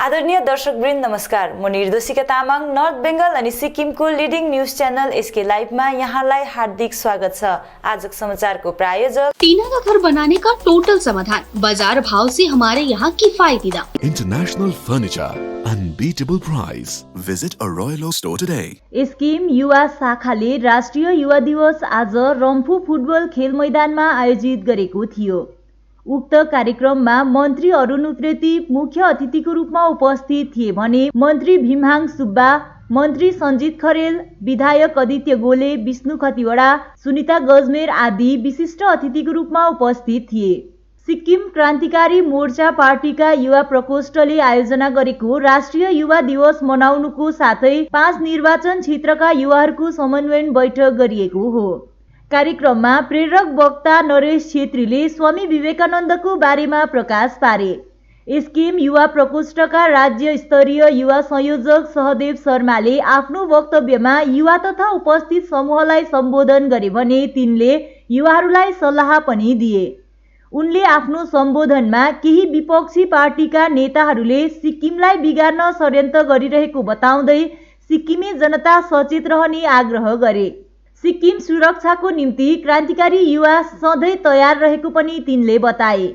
आदरणीय दर्शकवृन्द नमस्कार। म निर्दोषिका तामाङ नर्थ बेंगल अनि सिक्किमको लिडिङ न्यूज च्यानल एसके लाइभमा यहाँलाई हार्दिक स्वागत छ। आजको समाचारको प्रायोजक टीना का घर बनाने का टोटल समाधान, बाजार भाव से हमारे यहाँ किफायती दाम, international furniture, unbeatable price. Visit a Royal Oak store today. Scheme युवा शाखाले राष्ट्रिय युवा दिवस आज रम्फू फुटबल खेल मैदानमा आयोजित गरेको थियो। उक्त कार्यक्रममा मन्त्री अरुण उप्रेती मुख्य अतिथिको रूपमा उपस्थित थिए भने मन्त्री भीमहाङ सुब्बा, मन्त्री सञ्जित खरेल, विधायक आदित्य गोले, विष्णु खतिवडा, सुनिता गजमेर आदि विशिष्ट अतिथिको रूपमा उपस्थित थिए। सिक्किम क्रान्तिकारी मोर्चा पार्टीका युवा प्रकोष्ठले आयोजना गरेको राष्ट्रिय युवा दिवस मनाउनुको साथै 5 निर्वाचन क्षेत्रका युवाहरूको समन्वयन बैठक गरिएको हो। कार्यक्रममा प्रेरक वक्ता नरेश छेत्रीले स्वामी विवेकानन्दको बारेमा प्रकाश पारे। एसकेएम युवा प्रकोष्ठका राज्य स्तरीय युवा संयोजक सहदेव शर्माले आफ्नो वक्तव्यमा युवा तथा उपस्थित समूहलाई सम्बोधन गरे भने तिनले युवाहरूलाई सल्लाह पनि दिए। उनले आफ्नो सम्बोधनमा केही विपक्षी पार्टीका नेताहरूले सिक्किमलाई बिगार्न षड्यन्त्र गरिरहेको बताउँदै सिक्किमे जनता सचेत रहने आग्रह गरे। सिक्किम सुरक्षाको निम्ति क्रान्तिकारी युवा सधैँ तयार रहेको पनि तिनले बताए।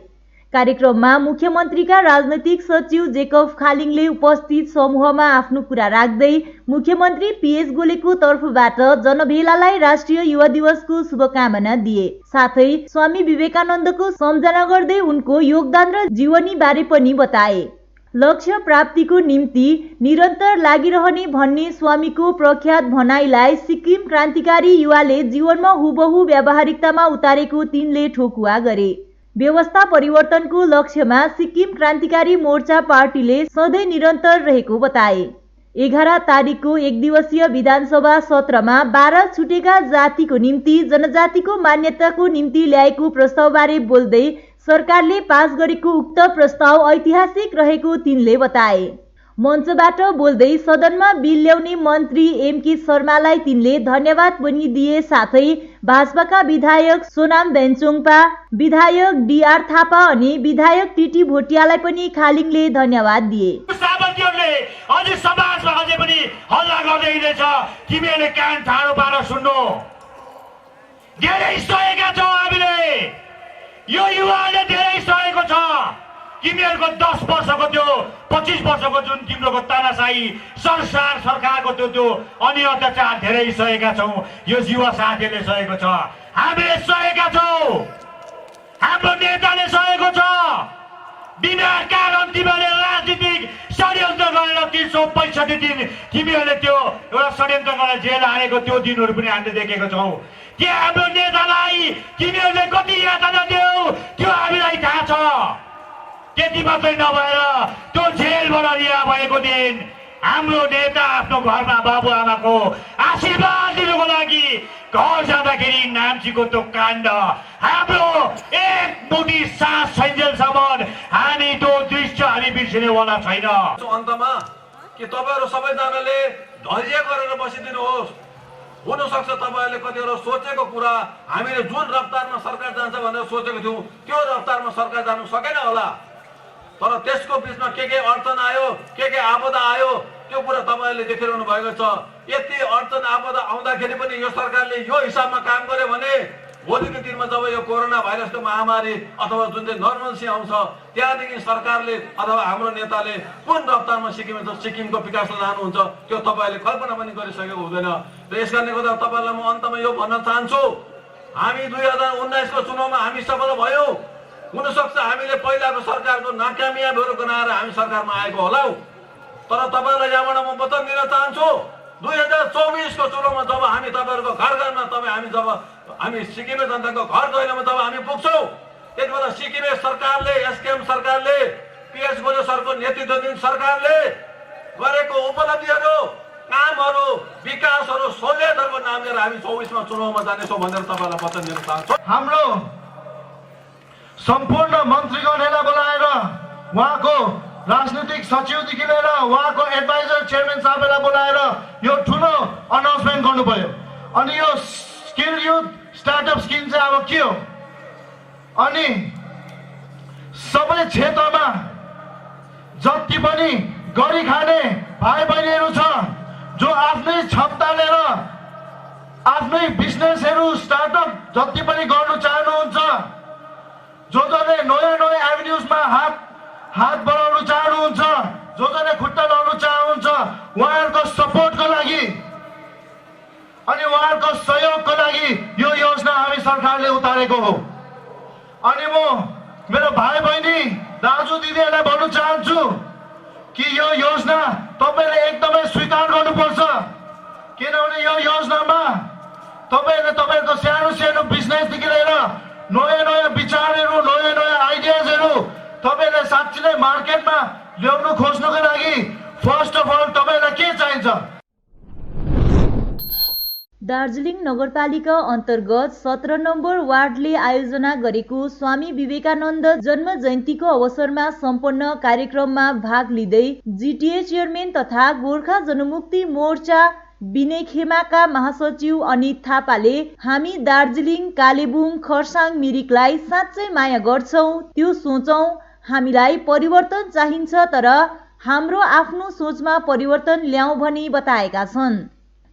कार्यक्रममा मुख्यमन्त्रीका राजनैतिक सचिव जेकब खालिङले उपस्थित समूहमा आफ्नो कुरा राख्दै मुख्यमन्त्री पीएस गोलेको तर्फबाट जनभेलालाई राष्ट्रिय युवा दिवसको शुभकामना दिए। साथै स्वामी विवेकानन्दको सम्झना गर्दै उनको योगदान र जीवनी बारे पनि बताए। लक्ष्य प्राप्तिको निम्ति निरन्तर लागिरहने भन्ने स्वामीको प्रख्यात भनाइलाई सिक्किम क्रान्तिकारी युवाले जीवनमा हुबहु व्यावहारिकतामा उतारेको तिनले ठोकुवा गरे। व्यवस्था परिवर्तनको लक्ष्यमा सिक्किम क्रान्तिकारी मोर्चा पार्टीले सधैँ निरन्तर रहेको बताए। 11 तारिकको एक दिवसीय विधानसभा सत्रमा 12 छुटेका जातिको निम्ति जनजातिको मान्यताको निम्ति ल्याएको प्रस्तावबारे बोल्दै सरकारले पास गरेको उक्त प्रस्ताव ऐतिहासिक रहेको तिनले बताए। मञ्चबाट बोल्दै सदनमा बिल ल्याउने मन्त्री एमके शर्मालाई तिनले धन्यवाद पनि दिए। साथै भाजपाका विधायक सोनाम भेन्चोङपा, विधायक डीआर थापा अनि विधायक टीटी भोटियालाई पनि खालिङले धन्यवाद दिए। अझै समाजमा अझै पनि हल्ला गर्दै हिँड्दैछ। तिमीहरूले कान ठाडो पारेर सुन्नु। धेरै सहेका छौ हामीले, यो युवाले धेरै सहेको छ। तिमीहरूको 10 वर्षको त्यो 25 वर्षको जुन तिम्रो तानाशाही सरकारको त्यो अनि अत्याचार धेरै सहेका छौ। यो युवा साथीहरूले सहेको छ, हामीले सहेका छौँ, हाम्रो नेताले सहेको छ। बिना कारण तिमीहरूले राजनीतिक षड्यन्त्र गरेर 365 दिन तिमीहरूले त्यो एउटा षड्यन्त्र गरेर जेल हालेको त्यो दिनहरू पनि हामीले देखेको छौँ। त्यो हाम्रो नेतालाई तिमीहरूले कति यातना दियौ त्यो हामीलाई थाहा छ। त्यति मात्रै नभएर त्यो जेलबाट रिहा भएको दिन हाम्रो नेता आफ्नो घरमा बाबुआमाको आशीर्वाद दिनुको लागि घर जाँदाखेरि नाम्चीको त्यो काण्ड हाम्रो एक मुठी सास छैन्जेलसम्म हामी त्यो दृश्य हामी बिर्सिनेवाला छैन। अन्तमा के तपाईँहरू सबैजनाले धैर्य गरेर बसिदिनुहोस्। हुनसक्छ तपाईँहरूले कतिवटा सोचेको कुरा हामीले जुन रफ्तारमा सरकार जान्छ भनेर सोचेको थियौँ त्यो रफ्तारमा सरकार जानु सकेन होला। तर त्यसको बिचमा के अडचन आयो, के आपदा आयो त्यो कुरा तपाईँहरूले देखिरहनु भएको छ। यति अडचन आपदा आउँदाखेरि पनि यो सरकारले यो हिसाबमा काम गर्यो भने भोलिको दिनमा जब यो कोरोना भाइरसको महामारी अथवा जुन चाहिँ नर्मल्सी आउँछ त्यहाँदेखि सरकारले अथवा हाम्रो नेताले कुन रफ्तारमा सिक्किमको विकासलाई लानुहुन्छ त्यो तपाईँहरूले कल्पना पनि गरिसकेको हुँदैन। र यस कारणले गर्दा तपाईँलाई म अन्तमा यो भन्न चाहन्छु, हामी 2019को चुनावमा हामी सफल भयौँ। हुनसक्छ हामीले पहिलाको सरकारको नाकामयाबीहरू गनाएर हामी सरकारमा आएको होला। तर तपाईँहरूलाई यहाँबाट म वचन दिन चाहन्छु, 2024को चुनावमा जब हामी तपाईँहरूको घर घरमा जब हामी सिक्किमे जनताको घर दैलोमा जब हामी पुग्छौँ त्यति बेला सिक्किमे सरकारले, एसकेएम सरकारले, पीएस गोले सरको नेतृत्वाधीन सरकारले गरेको उपलब्धिहरू, कामहरू, विकासहरू, सहुलियतहरूको नाम लिएर हामी 24मा चुनावमा जानेछौँ भनेर तपाईँलाई वचन दिन चाहन्छु। हाम्रो सम्पूर्ण मन्त्रीगणलाई बोलाएर उहाँको राजनीतिक सचिवदेखि लिएर उहाँको एडभाइजर चेयरम्यान साहबलाई बोलाएर यो ठुलो अनाउन्समेन्ट गर्नुभयो। अनि यो स्किल युथ स्टार्टअप स्किम चाहिँ अब के हो? अनि सबै क्षेत्रमा जति पनि गरी खाने भाइ बहिनीहरू छ जो आफ्नै क्षमता लिएर आफ्नै बिजनेसहरू स्टार्टअप जति पनि गर्नु चाहनुहुन्छ, जो जसले नयाँ नयाँ एभिन्युजमा हात बढाउनु चाहनुहुन्छ, जो जसले खुट्टा लाउनु चाहनुहुन्छ, उहाँहरूको सपोर्टको लागि अनि उहाँहरूको सहयोगको लागि यो योजना हामी सरकारले उतारेको हो। अनि म मेरो भाइ बहिनी दाजु दिदीहरूलाई भन्न चाहन्छु कि यो योजना तपाईले एकदमै स्वीकार गर्नुपर्छ, किनभने यो योजनामा तपाईले तपाईको सानो सानो बिजनेसदेखि लिएर नयाँ नयाँ विचारहरू, नयाँ नयाँ आइडियाजहरू तपाईले साँच्चै नै मार्केटमा ल्याउनु खोज्नुको लागि फर्स्ट अफ अल तपाईलाई के चाहिन्छ? दार्जिलिङ नगरपालिका अन्तर्गत 17 नम्बर वार्डले आयोजना गरेको स्वामी विवेकानन्द जन्म जयन्तीको अवसरमा सम्पन्न कार्यक्रममा भाग लिँदै जिटिए चेयरम्यान तथा गोर्खा जनमुक्ति मोर्चा विनय खेमाका महासचिव अनित थापाले हामी दार्जिलिङ, कालेबुङ, खरसाङ, मिरिकलाई साँच्चै माया गर्छौं, त्यो सोचौं, हामीलाई परिवर्तन चाहिन्छ, तर हाम्रो आफ्नो सोचमा परिवर्तन ल्याउँ भनी बताएका छन्।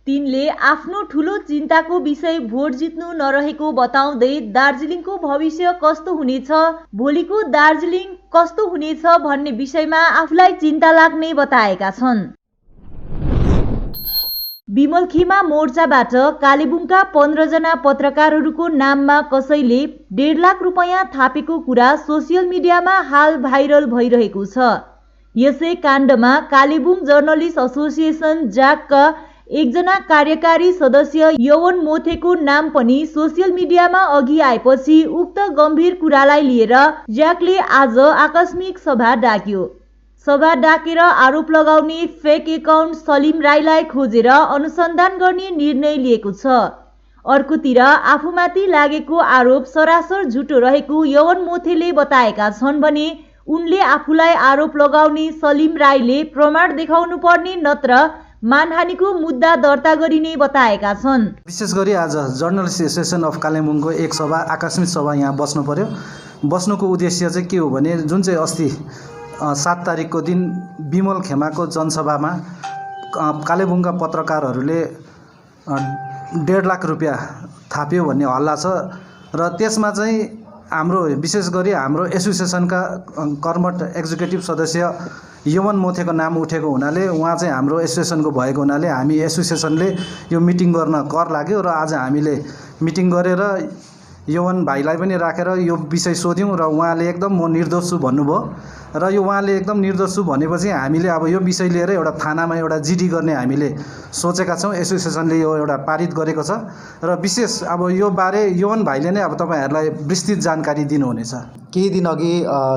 तिनले आफ्नो ठूलो चिन्ताको विषय भोट जित्नु नरहेको बताउँदै दार्जिलिङको भविष्य कस्तो हुनेछ, भोलिको दार्जिलिङ कस्तो हुनेछ भन्ने विषयमा आफूलाई चिन्ता लाग्ने बताएका छन्। विमल खेमा मोर्चाबाट कालेबुङका 15 जना पत्रकारहरूको नाममा कसैले 1.5 लाख रुपैयाँ थापेको कुरा सोसियल मिडियामा हाल भाइरल भइरहेको छ। यसै काण्डमा कालेबुङ जर्नलिस्ट एसोसिएसन जाकका एकजना कार्यकारी सदस्य यवन मोथेको नाम पनि सोसियल मिडियामा अघि आएपछि उक्त गम्भीर कुरालाई लिएर ज्याकले आज आकस्मिक सभा डाक्यो। सभा डाकेर आरोप लगाउने फेक एकाउन्ट सलिम राईलाई खोजेर अनुसन्धान गर्ने निर्णय लिएको छ। अर्कोतिर आफूमाथि लागेको आरोप सरासर झुटो रहेको यवन मोथेले बताएका छन् भने उनले आफूलाई आरोप लगाउने सलिम राईले प्रमाण देखाउनु पर्ने नत्र मानहानिको मुद्दा दर्ता गरिने बताएका छन्। विशेष गरी आज जर्नलिस्ट एसोसिएसन अफ कालेबुङको एक सभा, आकस्मिक सभा यहाँ बस्नु पर्यो। बस्नुको उद्देश्य चाहिँ के हो भने जुन चाहिँ अस्ति 7 तारिकको दिन विमल खेमाको जनसभामा कालेबुङका पत्रकारहरूले 1.5 लाख रुपियाँ थाप्यो भन्ने हल्ला छ र त्यसमा चाहिँ हाम्रो विशेष गरी हाम्रो एसोसिएसनका कर्मठ एक्जिक्युटिभ सदस्य यवन मोथेको नाम उठेको हुनाले उहाँ चाहिँ हाम्रो एसोसिएसनको भएको हुनाले हामी एसोसिएसनले यो मिटिङ गर्न कर लाग्यो र आज हामीले मिटिङ गरेर यवन भाइलाई पनि राखेर यो विषय सोध्यौँ र उहाँले एकदम म निर्दोष छु भन्नुभयो र यो उहाँले एकदम निर्दोष छु भनेपछि हामीले अब यो विषय लिएर एउटा थानामा एउटा जिडी गर्ने हामीले सोचेका छौँ। एसोसिएसनले यो एउटा पारित गरेको छ र विशेष अब यो बारे यवन भाइले नै अब तपाईँहरूलाई विस्तृत जानकारी दिनुहुनेछ। केही दिन अघि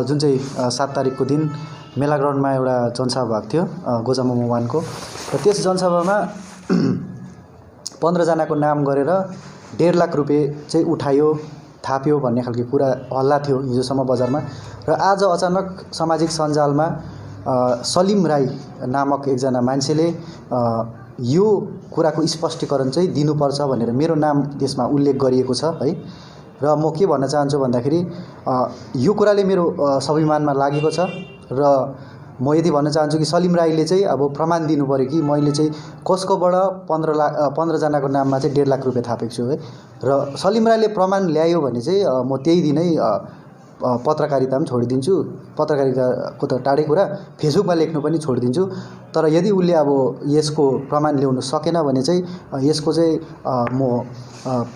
जुन चाहिँ 7 तारिकको दिन मेला ग्राउन्डमा एउटा जनसभा भएको थियो गोजामो वानको र त्यस जनसभामा 15 जनाको नाम गरेर 1.5 लाख रुपियाँ चाहिँ उठायो, थाप्यो भन्ने खालको कुरा हल्ला थियो हिजोसम्म बजारमा र आज अचानक सामाजिक सञ्जालमा सलिम राई नामक एकजना मान्छेले यो कुराको स्पष्टीकरण चाहिँ दिनुपर्छ भनेर मेरो नाम त्यसमा उल्लेख गरिएको छ है। र म के भन्न चाहन्छु भन्दाखेरि यो कुराले मेरो स्वाभिमानमा लागेको छ र म यदि भन्न चाहन्छु कि सलिम राईले चाहिँ अब प्रमाण दिनु पर्यो कि मैले चाहिँ कसकोबाट 15 जनाको नाममा चाहिँ 1.5 लाख रुपियाँ थापेको छु है। र सलिम राईले प्रमाण ल्यायो भने चाहिँ म त्यही दिनै पत्रकारिता पनि छोडिदिन्छु, पत्रकारिताको त टाढै कुरा फेसबुकमा लेख्नु पनि छोडिदिन्छु। तर यदि उसले अब यसको प्रमाण ल्याउन सकेन भने चाहिँ यसको चाहिँ म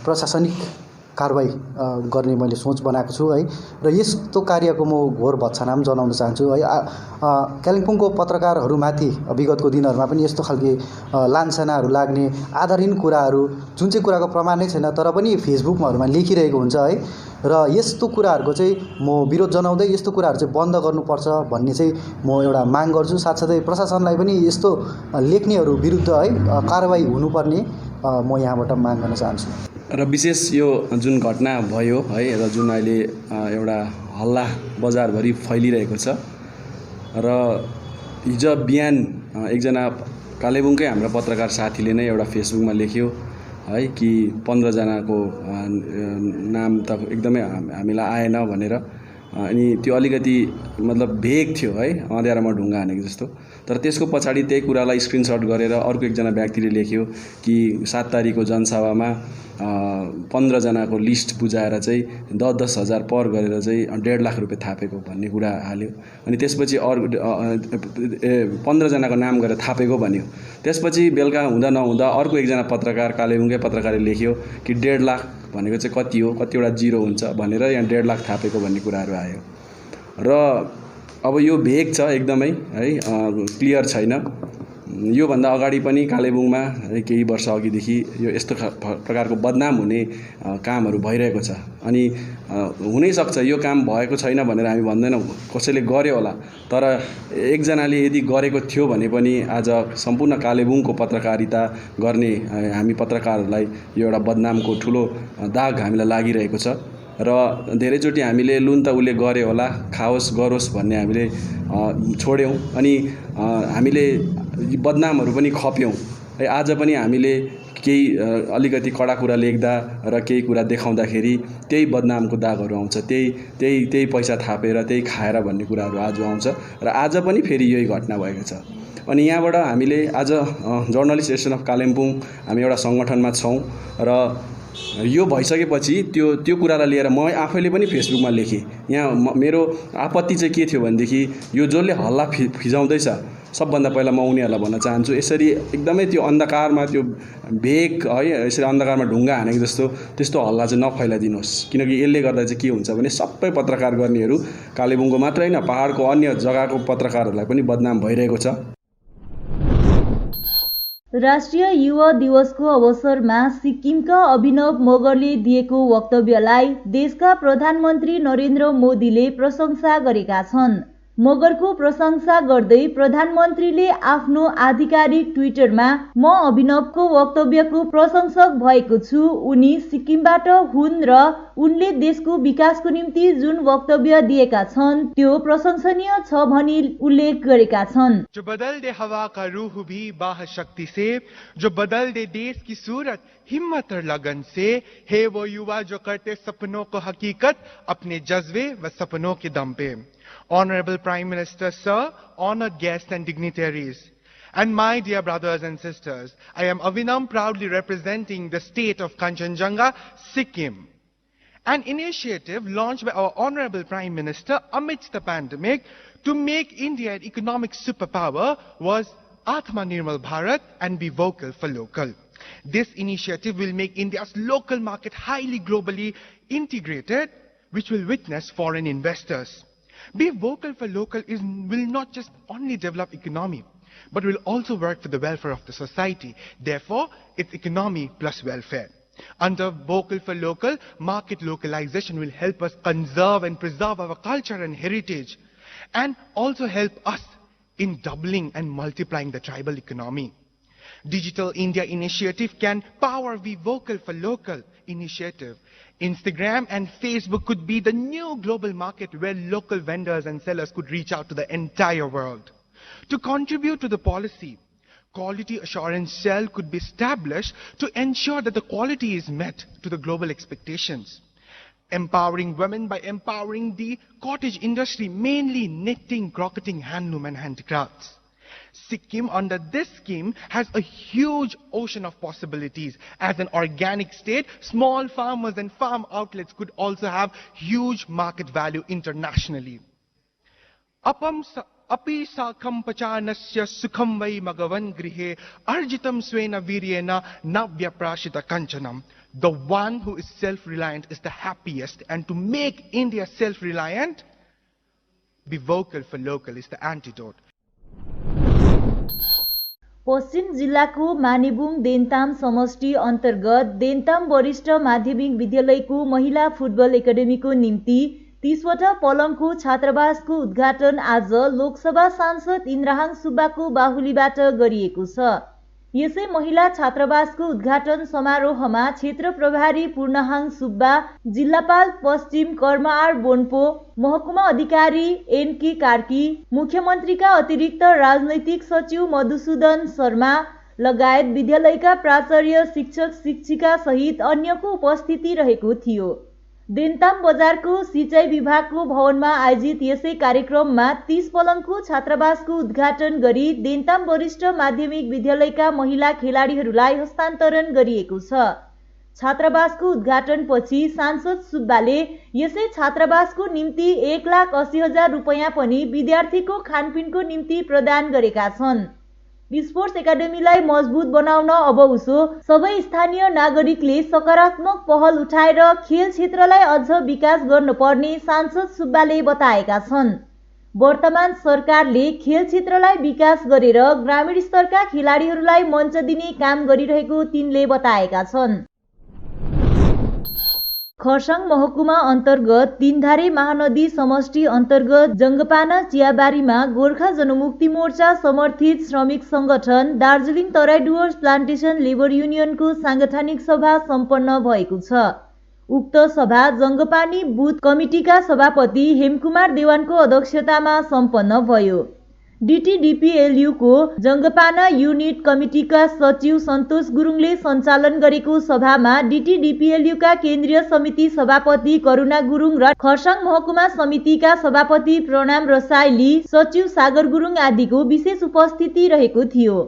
प्रशासनिक कारबाही गर्ने मैले सोच बनाएको छु है। र यस्तो कार्यको म घोर भत्सना पनि जनाउन चाहन्छु है। कालिम्पोङको पत्रकारहरूमाथि विगतको दिनहरूमा पनि यस्तो खालके लान्छनाहरू लाग्ने आधारहीन कुराहरू जुन चाहिँ कुराको प्रमाण नै छैन तर पनि फेसबुकहरूमा लेखिरहेको हुन्छ है। र यस्तो कुराहरूको चाहिँ म विरोध जनाउँदै यस्तो कुराहरू चाहिँ बन्द गर्नुपर्छ भन्ने चाहिँ म एउटा माग गर्छु। साथसाथै प्रशासनलाई पनि यस्तो लेख्नेहरू विरुद्ध है कारबाही हुनुपर्ने म यहाँबाट माग गर्न चाहन्छु। र विशेष यो जुन घटना भयो है र जुन अहिले एउटा हल्ला बजारभरि फैलिरहेको छ र हिजो बिहान एकजना कालेबुङकै हाम्रो पत्रकार साथीले नै एउटा फेसबुकमा लेख्यो है कि 15 जनाको नाम त एकदमै हामीलाई आएन भनेर। अनि त्यो अलिकति मतलब भेग थियो है, अँध्यारोमा ढुङ्गा हानेको जस्तो। तर त्यसको पछाडि त्यही कुरालाई स्क्रिनसट गरेर अर्को एकजना व्यक्तिले लेख्यो कि 7 तारिकको जनसभामा 15 जनाको लिस्ट बुझाएर चाहिँ 10-10 हजार पर गरेर चाहिँ 1.5 लाख रुपियाँ थापेको भन्ने कुरा हाल्यो। अनि त्यसपछि 15 जनाको नाम गरेर थापेको भन्यो। त्यसपछि बेलुका हुँदा नहुँदा अर्को एकजना पत्रकार, कालेबुङकै पत्रकारले लेख्यो कि 1.5 लाख भनेको चाहिँ कति हो, कतिवटा जिरो हुन्छ भनेर यहाँ 1.5 लाख थापेको भन्ने कुराहरू आयो। र अब यो भेग छ एकदमै है, क्लियर छैन। योभन्दा अगाडि पनि कालेबुङमा केही वर्ष अघिदेखि यो यस्तो प्रकारको बदनाम हुने कामहरू भइरहेको छ। अनि हुनैसक्छ यो काम भएको छैन भनेर हामी भन्दैनौँ, कसैले गर्यो होला, तर एकजनाले यदि गरेको थियो भने पनि आज सम्पूर्ण कालेबुङको पत्रकारिता गर्ने हामी पत्रकारहरूलाई यो एउटा बदनामको ठुलो दाग हामीलाई लागिरहेको छ। र धेरैचोटि हामीले लुन त उसले गर्यो होला, खाओस् गरोस् भन्ने हामीले छोड्यौँ। अनि हामीले बदनामहरू पनि खप्यौँ है। आज पनि हामीले केही अलिकति कडा कुरा लेख्दा र केही कुरा देखाउँदाखेरि त्यही बदनामको दागहरू आउँछ, त्यही पैसा थापेर त्यही खाएर भन्ने कुराहरू आज आउँछ। र आज पनि फेरि यही घटना भएको छ। अनि यहाँबाट हामीले आज जर्नलिस्ट एसोसिएसन अफ कालिम्पोङ हामी एउटा सङ्गठनमा छौँ र यो भइसकेपछि त्यो कुरालाई लिएर म आफैले पनि फेसबुकमा लेखेँ। यहाँ मेरो आपत्ति चाहिँ के थियो भनेदेखि यो जसले हल्ला फिजाउँदैछ सबभन्दा पहिला म उनीहरूलाई भन्न चाहन्छु, यसरी एकदमै त्यो अन्धकारमा त्यो भेग है, यसरी अन्धकारमा ढुङ्गा हानेको जस्तो त्यस्तो हल्ला चाहिँ नफैलाइदिनुहोस्। किनकि यसले गर्दा चाहिँ के हुन्छ भने सबै पत्रकार गर्नेहरू कालेबुङको मात्रै होइन पहाडको अन्य जग्गाको पत्रकारहरूलाई पनि बदनाम भइरहेको छ। राष्ट्रिय युवा दिवसको अवसरमा सिक्किमका अभिनव मगरले दिएको वक्तव्यलाई देशका प्रधानमन्त्री नरेन्द्र मोदीले प्रशंसा गरेका छन्। मगरको प्रशंसा गर्दै प्रधानमन्त्रीले आफ्नो आधिकारिक ट्विटरमा म अभिनवको वक्तव्यको प्रशंसक भएको छु, उनी सिक्किमबाट हुन् र उनले देशको विकासको निम्ति जुन वक्तव्य दिएका छन् त्यो प्रशंसनीय छ भनी उल्लेख गरेका छन्। जो बदल दे हवा का रूह भी बाह शक्ति से, जो बदल दे देश की सूरत हिम्मत और लगन से, है वो युवा जो करते सपनों को हकीकत अपने जज्बे व सपनों के दम pay. Honorable Prime Minister, Sir, honored guests and dignitaries, and my dear brothers and sisters, I am Avinam, proudly representing the state of Kanchenjunga, Sikkim. An initiative launched by our Honorable Prime Minister amidst the pandemic to make India an economic superpower was Atmanirbhar Bharat and be vocal for local. This initiative will make India's local market highly globally integrated, which will witness foreign investors. Be vocal for local will not just only develop economy, but will also work for the welfare of the society. Therefore, it's economy plus welfare. Under vocal for local, market localization will help us conserve and preserve our culture and heritage, and also help us in doubling and multiplying the tribal economy. Digital India initiative can power the vocal for local initiative. Instagram and Facebook could be the new global market where local vendors and sellers could reach out to the entire world. To contribute to the policy, quality assurance cell could be established to ensure that the quality is met to the global expectations. Empowering women by empowering the cottage industry, mainly knitting, crocketing, handloom and handicrafts. Sikkim under this scheme has a huge ocean of possibilities. As an organic state, small farmers and farm outlets could also have huge market value internationally. Api sakham pachanasya sukham vai magavan grihe arjitam swena viryena navyaprashita kanchanam. The one who is self-reliant is the happiest, and to make India self-reliant, be vocal for local is the antidote. पश्चिम जिल्लाको मानेबुङ देन्ताम समष्टि अन्तर्गत देन्ताम वरिष्ठ माध्यमिक विद्यालयको महिला football एकाडेमीको निम्ति 30वटा पलङको छात्रावासको उद्घाटन आज लोकसभा सांसद इन्द्रहाङ सुब्बाको बाहुलीबाट गरिएको छ। यसै महिला छात्रावासको उद्घाटन समारोहमा क्षेत्र प्रभारी पूर्णहाङ सुब्बा, जिल्लापाल पश्चिम कर्मआर बोन्पो, महकुमा अधिकारी एनके कार्की, मुख्यमन्त्रीका अतिरिक्त राजनैतिक सचिव मधुसूदन शर्मा लगायत विद्यालयका प्राचार्य, शिक्षक, शिक्षिका सहित अन्यको उपस्थिति रहेको थियो। देन्ताम बजारको सिँचाइ विभागको भवनमा आयोजित यसै कार्यक्रममा 30 पलङको छात्रावासको उद्घाटन गरी देन्ताम वरिष्ठ माध्यमिक विद्यालयका महिला खेलाडीहरूलाई हस्तान्तरण गरिएको छ। छात्रावासको उद्घाटनपछि सांसद सुब्बाले यसै छात्रावासको निम्ति 1,80,000 रुपैयाँ पनि विद्यार्थीको खानपिनको निम्ति प्रदान गरेका छन्। स्पोर्ट्स एकाडेमीलाई मजबुत बनाउन अब उसो सबै स्थानीय नागरिकले सकारात्मक पहल उठाएर खेल क्षेत्रलाई अझ विकास गर्नुपर्ने सांसद सुब्बाले बताएका छन्। वर्तमान सरकारले खेल क्षेत्रलाई विकास गरेर ग्रामीण स्तरका खेलाडीहरूलाई मञ्च दिने काम गरिरहेको तिनले बताएका छन्। खरसाङ महकुमा अन्तर्गत तीनधारे महानदी समष्टि अन्तर्गत जङ्गपाना चियाबारीमा गोर्खा जनमुक्ति मोर्चा समर्थित श्रमिक संगठन दार्जिलिङ तराई डुवर्स प्लान्टेसन लेबर युनियनको सांगठनिक सभा सम्पन्न भएको छ। उक्त सभा जङ्गपानी बुथ कमिटीका सभापति हेमकुमार देवानको अध्यक्षतामा सम्पन्न भयो। DTDPLU-को जङ्गपाना युनिट कमिटीका सचिव सन्तोष गुरुङले सञ्चालन गरेको सभामा DTDPLU-का केन्द्रीय समिति सभापति करुणा गुरुङ र खरसाङ महकुमा समितिका सभापति प्रणाम रसाइली, सचिव सागर गुरुङ आदिको विशेष उपस्थिति रहेको थियो।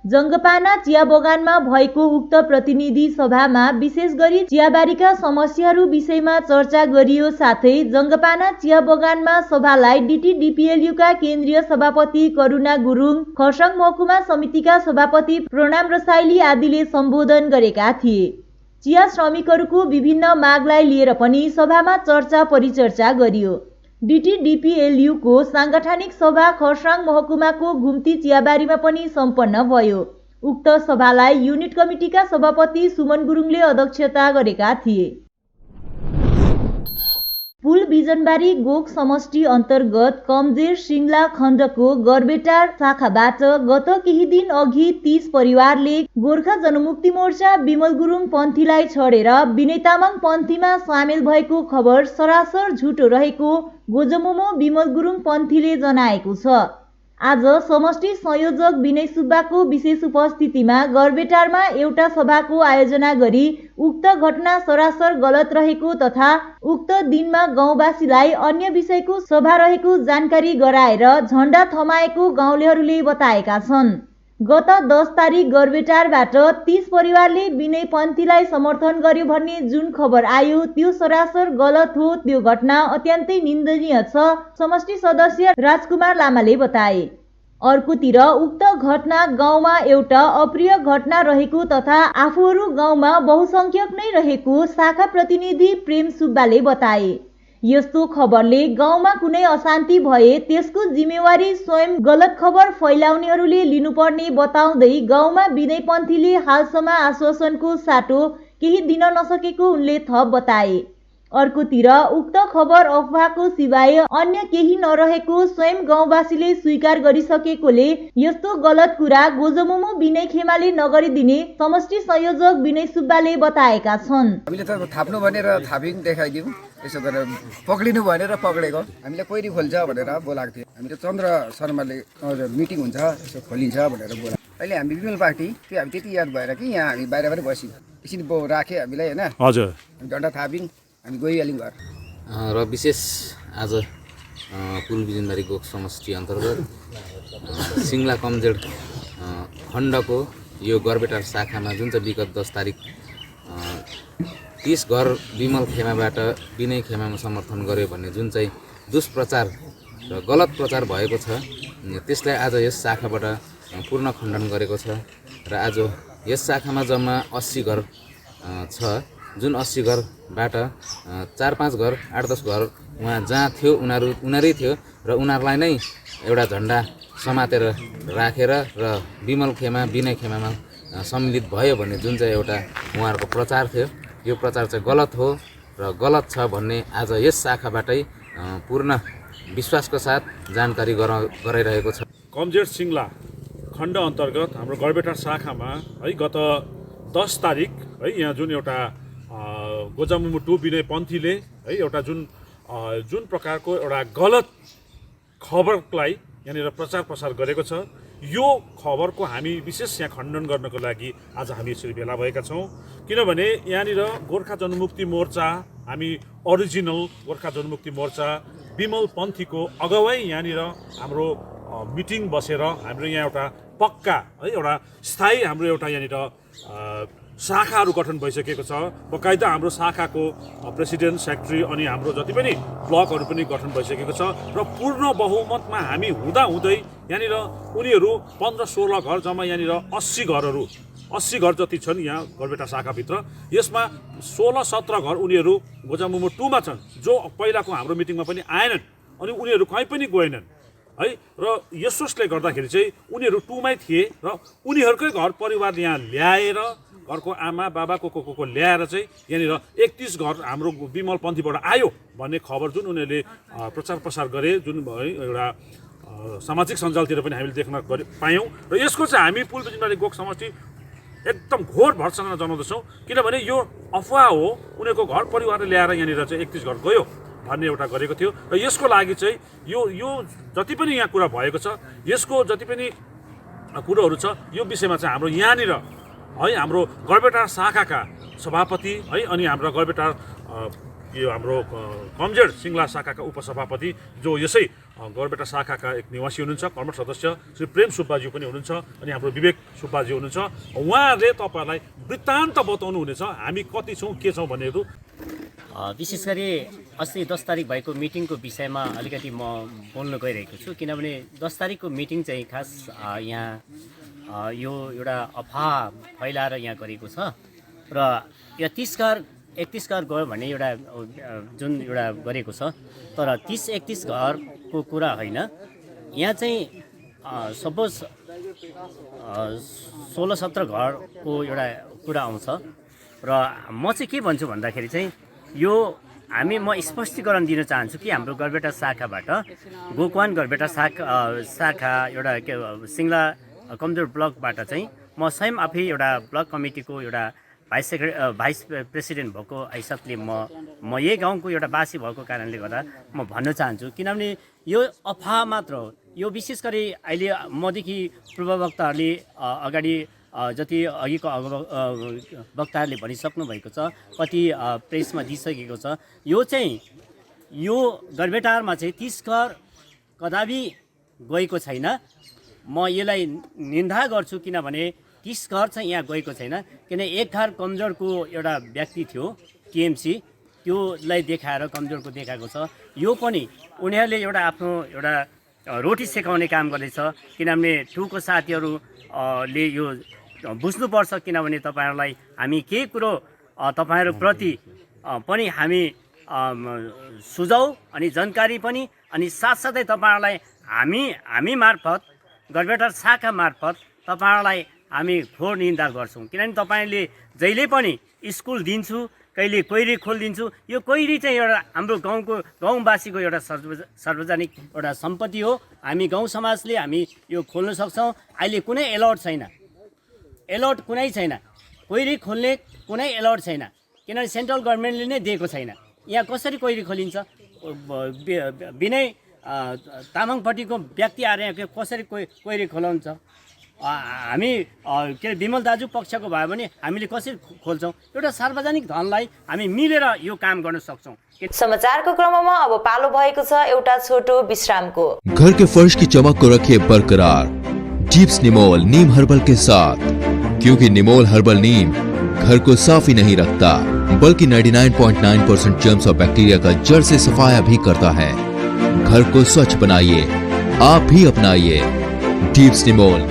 जङ्गपाना चिया बगानमा भएको उक्त प्रतिनिधि सभामा विशेष गरी चियाबारीका समस्याहरू विषयमा चर्चा गरियो। साथै जङ्गपाना चिया बगानमा सभालाई DTDPLU-का केन्द्रीय सभापति करुणा गुरुङ, खरसाङ महकुमा समितिका सभापति प्रणाम रसाइली आदिले सम्बोधन गरेका थिए। चिया श्रमिकहरूको विभिन्न मागलाई लिएर पनि सभामा चर्चा परिचर्चा गरियो। DTDPLU-को सांगठनिक सभा खरसाङ महकुमाको घुम्ती चियाबारीमा पनि सम्पन्न भयो। उक्त सभालाई युनिट कमिटीका सभापति सुमन गुरुङले अध्यक्षता गरेका थिए। पुल बिजनबारी गोक समष्टि अन्तर्गत कमजेर सिङ्ला खण्डको गरबेटार शाखाबाट गत केही दिन अघि 30 परिवारले गोर्खा जनमुक्ति मोर्चा विमल गुरुङ पन्थीलाई छोडेर विनय तामाङ पन्थीमा सामेल भएको खबर सरासर झुटो रहेको गोजमोमो विमल गुरुङ पन्थीले जनाएको छ। आज समष्टि संयोजक विनय सुब्बाको विशेष उपस्थितिमा गरबेटारमा एउटा सभाको आयोजना गरी उक्त घटना सरासर गलत रहेको तथा उक्त दिनमा गाउँवासीलाई अन्य विषयको सभा रहेको जानकारी गराएर झण्डा थमाएको गाउँलेहरूले बताएका छन्। गत 10 तारिक गरबेटारबाट 30 परिवारले विनय पन्थीलाई समर्थन गर्यो भन्ने जुन खबर आयो त्यो सरासर गलत हो। त्यो घटना अत्यन्तै निन्दनीय छ, समष्टि सदस्य राजकुमार लामाले बताए। अर्कोतिर उक्त घटना गाउँमा एउटा अप्रिय घटना रहेको तथा आफूहरू गाउँमा बहुसंख्यक नै रहेको शाखा प्रतिनिधि प्रेम सुब्बाले बताए। यस्तो खबरले गाउँमा कुनै अशान्ति भए त्यसको जिम्मेवारी स्वयं गलत खबर फैलाउनेहरूले लिनुपर्ने बताउँदै गाउँमा विनय पन्थीले हालसम्म आश्वासनको साटो केही दिन नसकेको उनले थप बताए। अर्कोतिर उक्त खबर अफवाहको सिवाय अन्य केही नरहेको स्वयं गाउँवासीले स्वीकार गरिसकेकोले यस्तो गलत कुरा गोजमोमो विनय खेमाले नगरिदिने समष्टि संयोजक विनय सुब्बाले बताएका छन्। हामीले त थाप्नु भनेर थापिङ देखाइदिउँ, यसो गरेर पक्लिनु भनेर पक्लेको, हामीले कोइरी खोल्छ भनेर बोलाएको थियो। हामीले चन्द्र शर्माले मिटिङ हुन्छ यसो खोलिन्छ भनेर बोलाएको। अहिले हामी विमल पार्टी त्यो हामी त्यति याद भएर कि यहाँ हामी बाहिर पनि बस्यौँ, एकछिन राखेँ हामीलाई होइन। हजुर, झन्डा थापिङ हामी गइहाल्यौँ घर। र विशेष आज पुल बिजनबारी गोक समष्टि अन्तर्गत सिङ्ला कमजेड खण्डको यो गरबेटार शाखामा जुन चाहिँ विगत 10 तारिक 30 घर विमल खेमाबाट विनय खेमामा समर्थन गर्यो भन्ने जुन चाहिँ दुष्प्रचार र गलत प्रचार भएको छ त्यसलाई आज यस शाखाबाट पूर्ण खण्डन गरेको छ। र आज यस शाखामा जम्मा 80 घर छ, जुन 80 घरबाट 4-5 घर 8-10 घर उहाँ जहाँ थियो उनीहरू थियो र उनीहरूलाई नै एउटा झन्डा समातेर राखेर र विमल खेमा विनय खेमामा सम्मिलित भयो भन्ने जुन चाहिँ एउटा उहाँहरूको प्रचार थियो, यो प्रचार चाहिँ गलत हो र गलत छ भन्ने आज यस शाखाबाटै पूर्ण विश्वासको साथ जानकारी गराइरहेको छ। कमजेड सिङ्ला खण्ड अन्तर्गत हाम्रो गरबेटार शाखामा है गत 10 तारिक है यहाँ जुन एउटा गोजामुमु टु विनय पन्थीले है एउटा जुन प्रकारको एउटा गलत खबरलाई यहाँनिर प्रचार प्रसार गरेको छ, यो खबरको हामी विशेष यहाँ खण्डन गर्नको लागि आज हामी यसरी भेला भएका छौँ। किनभने यहाँनिर गोर्खा जनमुक्ति मोर्चा हामी ओरिजिनल गोर्खा जनमुक्ति मोर्चा विमल पन्थीको अगुवाई यहाँनिर हाम्रो मिटिङ बसेर हाम्रो यहाँ एउटा पक्का है एउटा स्थायी हाम्रो एउटा यहाँनिर शाखाहरू गठन भइसकेको छ। बकाइदा हाम्रो शाखाको प्रेसिडेन्ट सेक्रेटरी अनि हाम्रो जति पनि ब्लकहरू पनि गठन भइसकेको छ र पूर्ण बहुमतमा हामी हुँदाहुँदै यहाँनिर उनीहरू 15-16 घर जम्मा यहाँनिर 80 घर जति छन् यहाँ गरबेटा शाखाभित्र। यसमा 16-17 घर उनीहरू गोजामुमो 2 मा छन् जो पहिलाको हाम्रो मिटिङमा पनि आएनन् अनि उनीहरू कहीँ पनि गएनन् है। र यसोस्ले गर्दाखेरि चाहिँ उनीहरू 2 मै थिए र उनीहरूकै घर परिवार यहाँ ल्याएर घरको आमा बाबा को ल्याएर चाहिँ यहाँनिर 31 घर हाम्रो विमल पन्थीबाट आयो भन्ने खबर जुन उनीहरूले प्रचार प्रसार गरे, जुन एउटा सामाजिक सञ्जालतिर पनि हामीले देख्न पायौँ। र यसको चाहिँ हामी पुलबिजनबारी गोक समष्टि एकदम घोर भर्त्सना जनाउँदछौँ, किनभने यो अफवाह हो, उनीहरूको घर परिवारले ल्याएर यहाँनिर चाहिँ 31 घर गयो भन्ने एउटा गरेको थियो। र यसको लागि चाहिँ यो जति पनि यहाँ कुरा भएको छ, यसको जति पनि कुरोहरू छ, यो विषयमा चाहिँ हाम्रो यहाँनिर है हाम्रो गरबेटा शाखाका सभापति है अनि हाम्रो गरबेटा यो हाम्रो कमजोर सिङ्गला शाखाका उपसभापति जो यसै गरबेटा शाखाका एक निवासी हुनुहुन्छ, कर्मठ सदस्य श्री प्रेम सुब्बाज्यू पनि हुनुहुन्छ अनि हाम्रो विवेक सुब्बाज्यू हुनुहुन्छ। उहाँहरूले तपाईँहरूलाई वृत्तान्त बताउनु हुनेछ हामी कति छौँ के छौँ भन्नेहरू। विशेष गरी अस्ति 10 तारिक भएको मिटिङको विषयमा अलिकति म बोल्न गइरहेको छु, किनभने 10 तारिकको मिटिङ चाहिँ खास यहाँ यो एउटा अफवाह फैलाएर यहाँ गरेको छ र यो 31 घर गयो भन्ने एउटा जुन एउटा गरेको छ, तर 30-31 घरको कुरा होइन। यहाँ चाहिँ सपोज 16-17 घरको एउटा कुरा आउँछ र म चाहिँ के भन्छु भन्दाखेरि चाहिँ यो म स्पष्टीकरण दिन चाहन्छु कि हाम्रो गरबेटा शाखाबाट गोकवान गरबेटा शाखा एउटा सिङ्गला कमजोर ब्लकबाट चाहिँ म स्वयं आफै एउटा ब्लक कमिटीको एउटा भाइस प्रेसिडेन्ट भएको हैसियतले म यही गाउँको एउटा बासी भएको कारणले गर्दा म भन्न चाहन्छु, किनभने यो अफवाह मात्र हो। यो विशेष गरी अहिले मदेखि पूर्ववक्ताहरूले अगाडि जति अघिको वक्ताहरूले भनिसक्नु भएको छ, कति प्रेसमा दिइसकेको छ, यो चाहिँ यो गरबेटारमा चाहिँ 30 घर कदापि गएको छैन। म यसलाई निन्दा गर्छु, किनभने 30 घर चाहिँ यहाँ गएको छैन। किन एक घर कमजोरको एउटा व्यक्ति थियो टिएमसी, त्योलाई देखाएर कमजोरको देखाएको छ। यो पनि उनीहरूले एउटा आफ्नो एउटा रोटी सेकाउने काम गर्दैछ, किनभने टुको साथीहरूले यो बुझ्नुपर्छ, किनभने तपाईँहरूलाई हामी केही कुरो तपाईँहरूप्रति पनि हामी सुझाउ अनि जानकारी पनि अनि साथसाथै तपाईँहरूलाई हामी मार्फत गरबेटा शाखा मार्फत तपाईँहरूलाई हामी घोर निन्दा गर्छौँ। किनभने तपाईँले जहिले पनि स्कुल दिन्छु, कहिले कोइरी खोलिदिन्छु, यो कोइरी चाहिँ एउटा हाम्रो गाउँवासीको एउटा सार्वजनिक एउटा सम्पत्ति हो। हामी गाउँ समाजले हामी यो खोल्न सक्छौँ। अहिले कुनै एलर्ट कुनै छैन, कोइरी खोल्ने कुनै एलर्ट छैन, किनभने सेन्ट्रल गभर्मेन्टले नै दिएको छैन। यहाँ कसरी कोइरी खोलिन्छ? विनय तामाङपट्टिको व्यक्ति आएर यहाँ कसरी कोइरी खोलाउँछ? हामी के अरे विमल दाजु पक्षको भयो भने हामीले कसरी खोल्छौँ? एउटा सार्वजनिक धनलाई हामी मिलेर यो काम गर्न सक्छौँ। समाचारको क्रममा अब पालो भएको छ एउटा छोटो विश्रामको। घर के फर्श की चमक को रखे बरकरार जीप्स निमोल नीम हर्बल के साथ, क्योंकि निमोल हर्बल नीम घर को साफ ही नहीं रखता बल्कि 99.9% जर्म्स और बैक्टीरिया का जड़ से सफाया भी करता है। घर को स्वच्छ बनाइए, आप भी अपनाइए jeeps Nimol.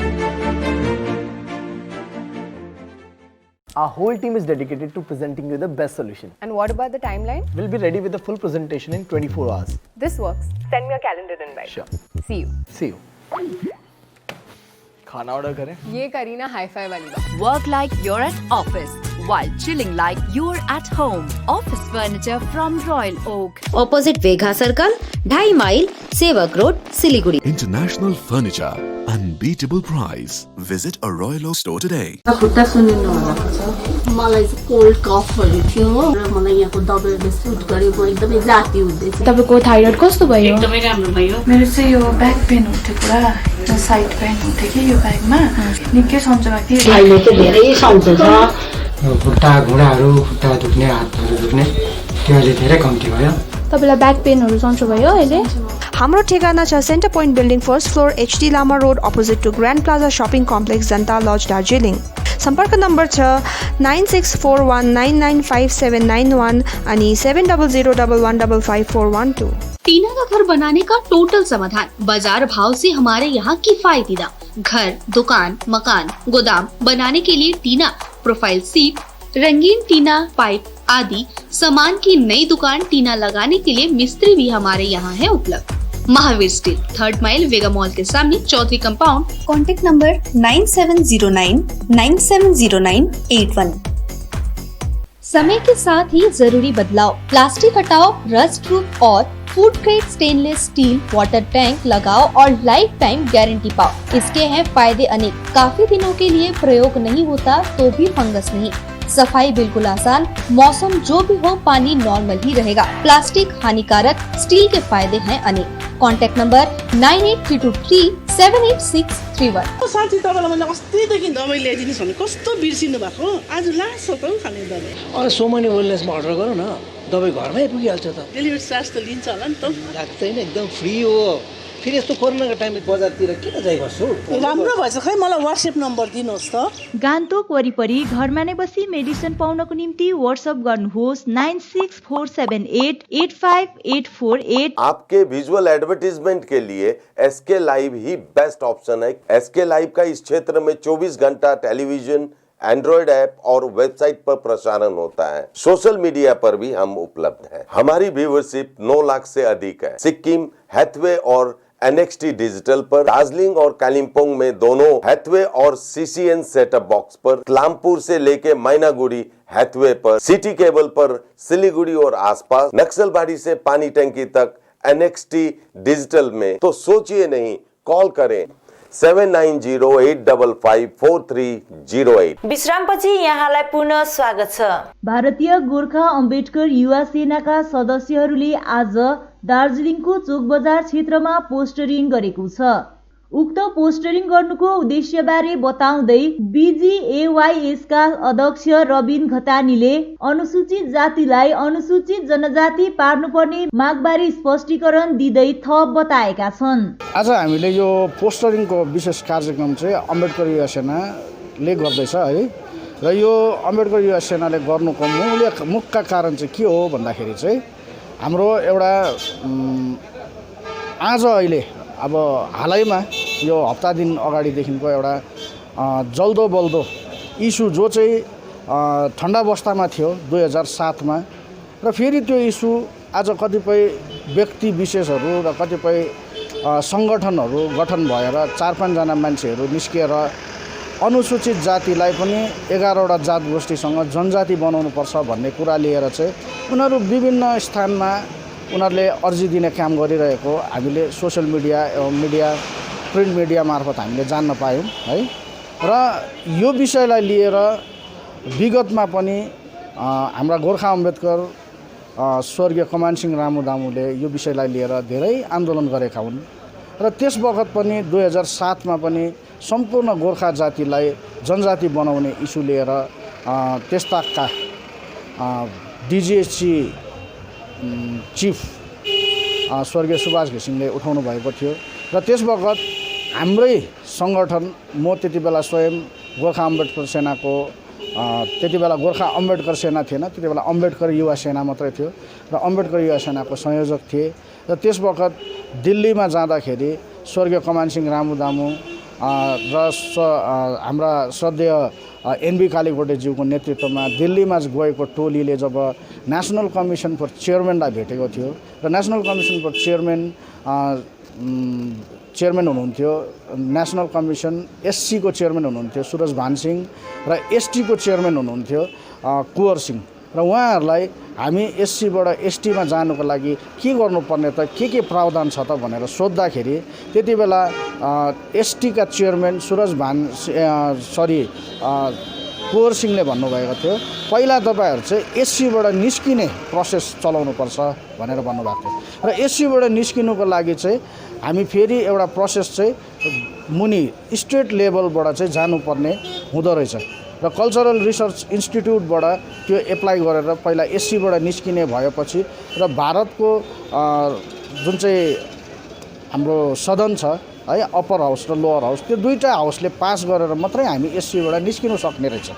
Our whole team is dedicated to presenting you the best solution. And what about the timeline? We'll be ready with the full presentation in 24 hours. This works. Send me a calendar invite. Sure. See you. See you. खाना order करें? ये Kareena hi-fi वाली बात. Work like you're at office while chilling like you're at home. Office furniture from Royal Oak. Opposite Vegha Circle, 2.5 mile, Sevak Road, Siliguri. International furniture, unbeatable price. Visit a Royal Oak store today. खुट्टा सुन्नु भएको छ, मलाई चाहिँ cold कफहरू थियो र मलाई यहाँको दबाईले सुट गरे, म एकदमै जाती हुँदै थिएँ। तपाईको थाइरोइड कस्तो भयो? एकदमै राम्रो भयो। मेरो चाहिँ यो ब्याक पेन उठ्यो पुरा, यो साइड पेन उठ्यो कि यो ब्याकमा निकै सन्चोमा थियो। अहिले चाहिँ धेरै सन्चो छ। खुट्टा घुँडाहरू, खुट्टा दुख्ने, हातहरू दुख्ने त्यो अहिले धेरै कम्ती भयो। तपाईँलाई ब्याक पेनहरू सन्चो भयो अहिले? हाम्रो ठेगाना छ Centre Point building first floor HD Lama road opposite to Grand Plaza shopping complex Janata lodge Darjeeling. सम्पर्क नम्बर छ 9641995791 अनि 7001155412। टीना का घर बनाने का टोटल समाधान बाजार भाव से हमारे यहाँ किफायती दाम। घर, दुकान, मकान, गोदाम बनाने के लिए टीना, प्रोफाइल सीट, रंगीन टीना, पाइप आदि सामान की नई दुकान टीना लगाने के लिए मिस्त्री भी हमारे यहाँ है उपलब्ध। महावीर स्टील, 3rd माइल वेगा मॉल के सामने, चौधरी कंपाउंड। Contact number 9709970981। समय के साथ ही जरूरी बदलाव। प्लास्टिक हटाओ, रस्ट प्रूफ और food grade stainless still water tank लगाओ और लाइफ टाइम गारंटी पाओ। इसके हैं फायदे अनेक। काफी दिनों के लिए प्रयोग नहीं होता तो भी फंगस नहीं। सफाई बिल्कुल आसान, मौसम जो भी हो पानी नॉर्मल ही रहेगा। प्लास्टिक हानिकारक, स्टील के फायदे हैं अनेक। Contact number 9832378631। साथी तपाईलाई मैले अस्तिदेखि दबाई ल्याइदिनुस् भने कस्तो बिर्सिनु भएको? आज लास्ट छ त खाने दबाई। अरे सो मेनी वेलनेसमा अर्डर गरौँ न, दबाई घरमै पुगिहाल्छ त। डेलिभरी चार्ज त लिन्छ होला नि त? लाग्दैन, एकदम फ्री हो। फेरि यस्तो कोरोनाको टाइममा बजारतिर किन जाइबस्छु? राम्रो भएछ, खै मलाई व्हाट्सएप नम्बर दिनुहोस् त। गान्तोक वरिपरि घरमा नै बसी मेडिसिन पाउनको निम्ति व्हाट्सएप गर्नुहोस् 9647885848। आपके विजुअल एडवर्टीजमेंट के लिए SK लाइव ही बेस्ट ऑप्शन है। SK लाइव का इस क्षेत्र में 24 घंटा टेलीविजन, एंड्रॉइड ऐप और वेबसाइट पर प्रसारण होता है। सोशल मीडिया पर भी हम उपलब्ध हैं। हमारी व्यूवरशिप 9 लाख से अधिक है। सिक्किम, हैथवे और NXT डिजिटल पर, दार्जिलिंग और कालिम्पोंग में दोनों हैथवे और CCN सेटअप बॉक्स पर, लामपुर से लेके मैनागुड़ी हैथवे पर, सिटी केबल पर सिलीगुड़ी और आसपास, नक्सलबाड़ी से पानी टंकी तक NXT डिजिटल में। तो सोचिए नहीं, कॉल करें 7908554308। विश्रामपछि यहाँलाई पुनः स्वागत छ। भारतीय गोर्खा अम्बेडकर युवा सेनाका सदस्यहरूले आज दार्जिलिङको चोक बजार क्षेत्रमा पोस्टरिङ गरेको छ। उक्त पोस्टरिङ गर्नुको उद्देश्यबारे बताउँदै BGAYS का अध्यक्ष रबिन घतानीले अनुसूचित जातिलाई अनुसूचित जनजाति पार्नुपर्ने मागबारे स्पष्टीकरण दिँदै थप बताएका छन्। आज हामीले यो पोस्टरिङको विशेष कार्यक्रम चाहिँ अम्बेडकर युवा सेनाले गर्दैछ है। र यो अम्बेडकर युवा सेनाले गर्नुको मुख्य कारण चाहिँ के हो भन्दाखेरि चाहिँ हाम्रो एउटा आज अहिले अब हालैमा यो हप्ता दिन अगाडिदेखिको एउटा जल्दो बल्दो इस्यु जो चाहिँ ठन्डा अवस्थामा थियो 2007 मा, र फेरि त्यो इस्यु आज कतिपय व्यक्ति विशेषहरू र कतिपय सङ्गठनहरू गठन भएर 4-5 जना मान्छेहरू निस्किएर अनुसूचित जातिलाई पनि 11वटा जात गोष्ठीसँग जनजाति बनाउनुपर्छ भन्ने कुरा लिएर चाहिँ उनीहरू विभिन्न स्थानमा उनीहरूले अर्जी दिने काम गरिरहेको हामीले सोशल मिडिया एवं प्रिन्ट मिडिया मार्फत हामीले जान्न पायौँ है। र यो विषयलाई लिएर विगतमा पनि हाम्रा गोर्खा अम्बेडकर स्वर्गीय कमान सिंह रामु दामुले यो विषयलाई लिएर धेरै आन्दोलन गरेका हुन्। र त्यस बखत पनि 2007 मा पनि सम्पूर्ण गोर्खा जातिलाई जनजाति बनाउने इस्यु लिएर त्यस्ताका DGHC चिफ स्वर्गीय सुभाष घिसिङले उठाउनु भएको थियो। र त्यस बखत हाम्रै सङ्गठन, म त्यति बेला स्वयं गोर्खा अम्बेडकर सेनाको त्यति बेला गोर्खा अम्बेडकर सेना थिएन, त्यति बेला अम्बेडकर युवा सेना मात्रै थियो र अम्बेडकर युवा सेनाको संयोजक थिए। र त्यस बखत दिल्लीमा जाँदाखेरि स्वर्गीय कमान सिंह रामु दामु र हाम्रा श्रद्धेय NB कालीकोटेज्यूको नेतृत्वमा दिल्लीमा गएको टोलीले जब नेसनल कमिसन फर चेयरम्यानलाई भेटेको थियो र नेसनल कमिसन फर चेयरम्यान हुनुहुन्थ्यो, नेसनल कमिसन SC को चेयरम्यान हुनुहुन्थ्यो सुरज भानसिंह र ST को चेयरम्यान हुनुहुन्थ्यो कुवर सिंह। र उहाँहरूलाई हामी SC बाट ST मा जानुको लागि के गर्नुपर्ने त, के प्रावधान छ त भनेर सोद्धाखेरि त्यति बेला ST का चेयरम्यान सुरज कुवर सिंहले भन्नुभएको थियो पहिला तपाईहरु चाहिँ SC बाट निस्किने प्रोसेस चलाउनुपर्छ भनेर भन्नुभएको थियो। र SC बाट निस्किनुको लागि चाहिँ हामी फेरि एउटा प्रोसेस चाहिँ मुनि स्टेट लेभलबाट चाहिँ जानुपर्ने हुँदो रहेछ। र कल्चरल रिसर्च इन्स्टिट्युटबाट त्यो एप्लाई गरेर पहिला एससीबाट निस्किने भएपछि र भारतको जुन चाहिँ हाम्रो सदन छ है अप्पर हाउस र लोअर हाउस त्यो दुईटा हाउसले पास गरेर मात्रै हामी एससीबाट निस्किनु सक्ने रहेछ।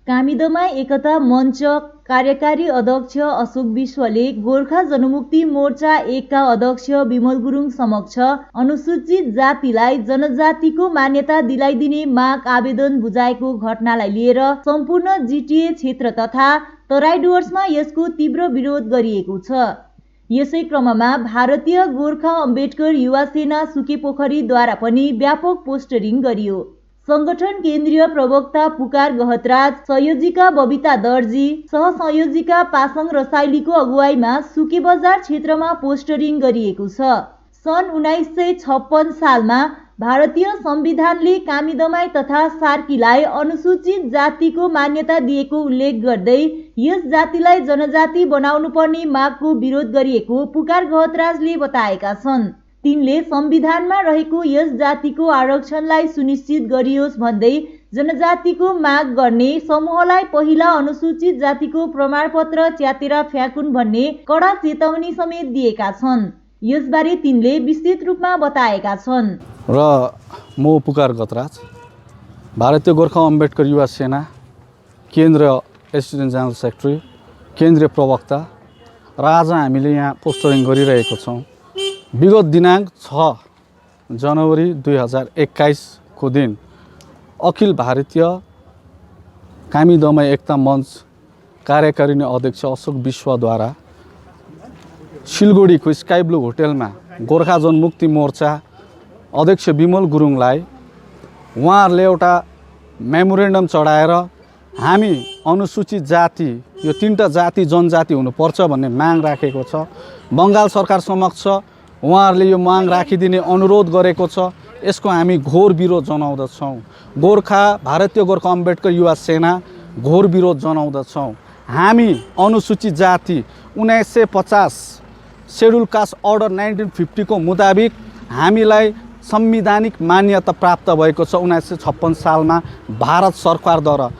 कामीदमाई एकता मञ्च कार्यकारी अध्यक्ष अशोक विश्वले गोर्खा जनमुक्ति मोर्चा 1 का अध्यक्ष विमल गुरुङ समक्ष अनुसूचित जातिलाई जनजातिको मान्यता दिलाइदिने माग आवेदन बुझाएको घटनालाई लिएर सम्पूर्ण जिटिए क्षेत्र तथा तराई डुवर्समा यसको तीव्र विरोध गरिएको छ। यसै क्रममा भारतीय गोर्खा अम्बेडकर युवा सेना सुकेपोखरीद्वारा पनि व्यापक पोस्टरिङ गरियो। संगठन केन्द्रीय प्रवक्ता पुकार गहतराज, संयोजिका बबिता दर्जी, सहसंयोजिका पासङ रसाइलीको अगुवाईमा सुके बजार क्षेत्रमा पोस्टरिङ गरिएको छ। सन् 1956 सालमा भारतीय संविधानले कामीदमाई तथा सार्कीलाई अनुसूचित जातिको मान्यता दिएको उल्लेख गर्दै यस जातिलाई जनजाति बनाउनु पर्ने मागको विरोध गरिएको पुकार गहतराजले बताएका छन्। तिनले संविधानमा रहेको यस जातिको आरक्षणलाई सुनिश्चित गरियोस् भन्दै जनजातिको माग गर्ने समूहलाई पहिला अनुसूचित जातिको प्रमाणपत्र च्यातेर फ्याकुन् भन्ने कडा चेतावनी समेत दिएका छन्। यसबारे तिनले विस्तृत रूपमा बताएका छन्। र म पुकार गहतराज, भारतीय गोर्खा अम्बेडकर युवा सेना केन्द्रीय एसिस्टेन्ट जनरल सेक्रेटरी, केन्द्रीय प्रवक्ता र आज हामीले यहाँ पोस्टरिङ गरिरहेको छौँ। विगत दिनाङ्क 6 जनवरी 2021 को दिन अखिल भारतीय कामीदमाई एकता मञ्च कार्यकारिणी अध्यक्ष अशोक विश्वद्वारा सिलगढीको स्काई ब्लू होटेलमा गोर्खा जनमुक्ति मोर्चा अध्यक्ष विमल गुरुङलाई उहाँहरूले एउटा मेमोरेन्डम चढाएर हामी अनुसूचित जाति यो 3टा जाति जनजाति हुनुपर्छ भन्ने माग राखेको छ। बङ्गाल सरकार समक्ष उहाँहरूले यो माग राखिदिने अनुरोध गरेको छ। यसको हामी घोर विरोध जनाउँदछौँ। भारतीय गोर्खा अम्बेडकर युवा सेना घोर विरोध जनाउँदछौँ। हामी अनुसूचित जाति 1950 शेड्युल कास्ट अर्डर 1950 को मुताबिक हामीलाई संवैधानिक मान्यता प्राप्त भएको छ। 1956 सालमा भारत सरकारद्वारा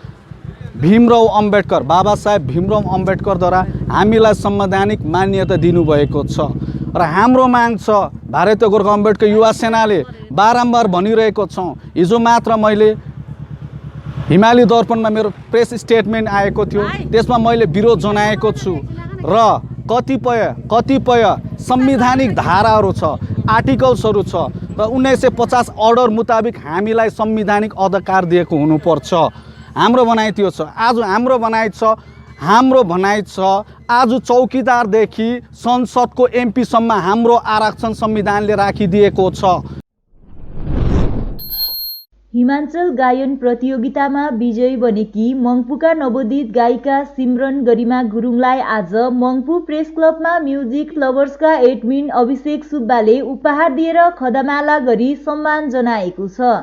भीमराव अम्बेडकर, बाबा साहेब भीमराव अम्बेडकरद्वारा हामीलाई संवैधानिक मान्यता दिनुभएको छ। र हाम्रो माग छ, भारतीय गोर्खा अम्बेडकर युवा सेनाले बारम्बार भनिरहेको छौँ। हिजो मात्र मैले हिमाली दर्पणमा मेरो प्रेस स्टेटमेन्ट आएको थियो, त्यसमा मैले विरोध जनाएको छु। र कतिपय संवैधानिक धाराहरू छ, आर्टिकल्सहरू छ र 1950 अर्डर मुताबिक हामीलाई संवैधानिक अधिकार दिएको हुनुपर्छ। हाम्रो भनाइ त्यो छ। आज हाम्रो भनाइ छ आज चौकीदारदेखि संसदको एमपीसम्म हाम्रो आरक्षण संविधानले राखिदिएको छ। हिमाञ्चल गायन प्रतियोगितामा विजयी बनेकी मङ्पुका नवोदित गायिका सिमरन गरिमा गुरुङलाई आज मङ्पु प्रेस क्लबमा म्युजिक लभर्सका एडमिन अभिषेक सुब्बाले उपहार दिएर खदामाला गरी सम्मान जनाएको छ।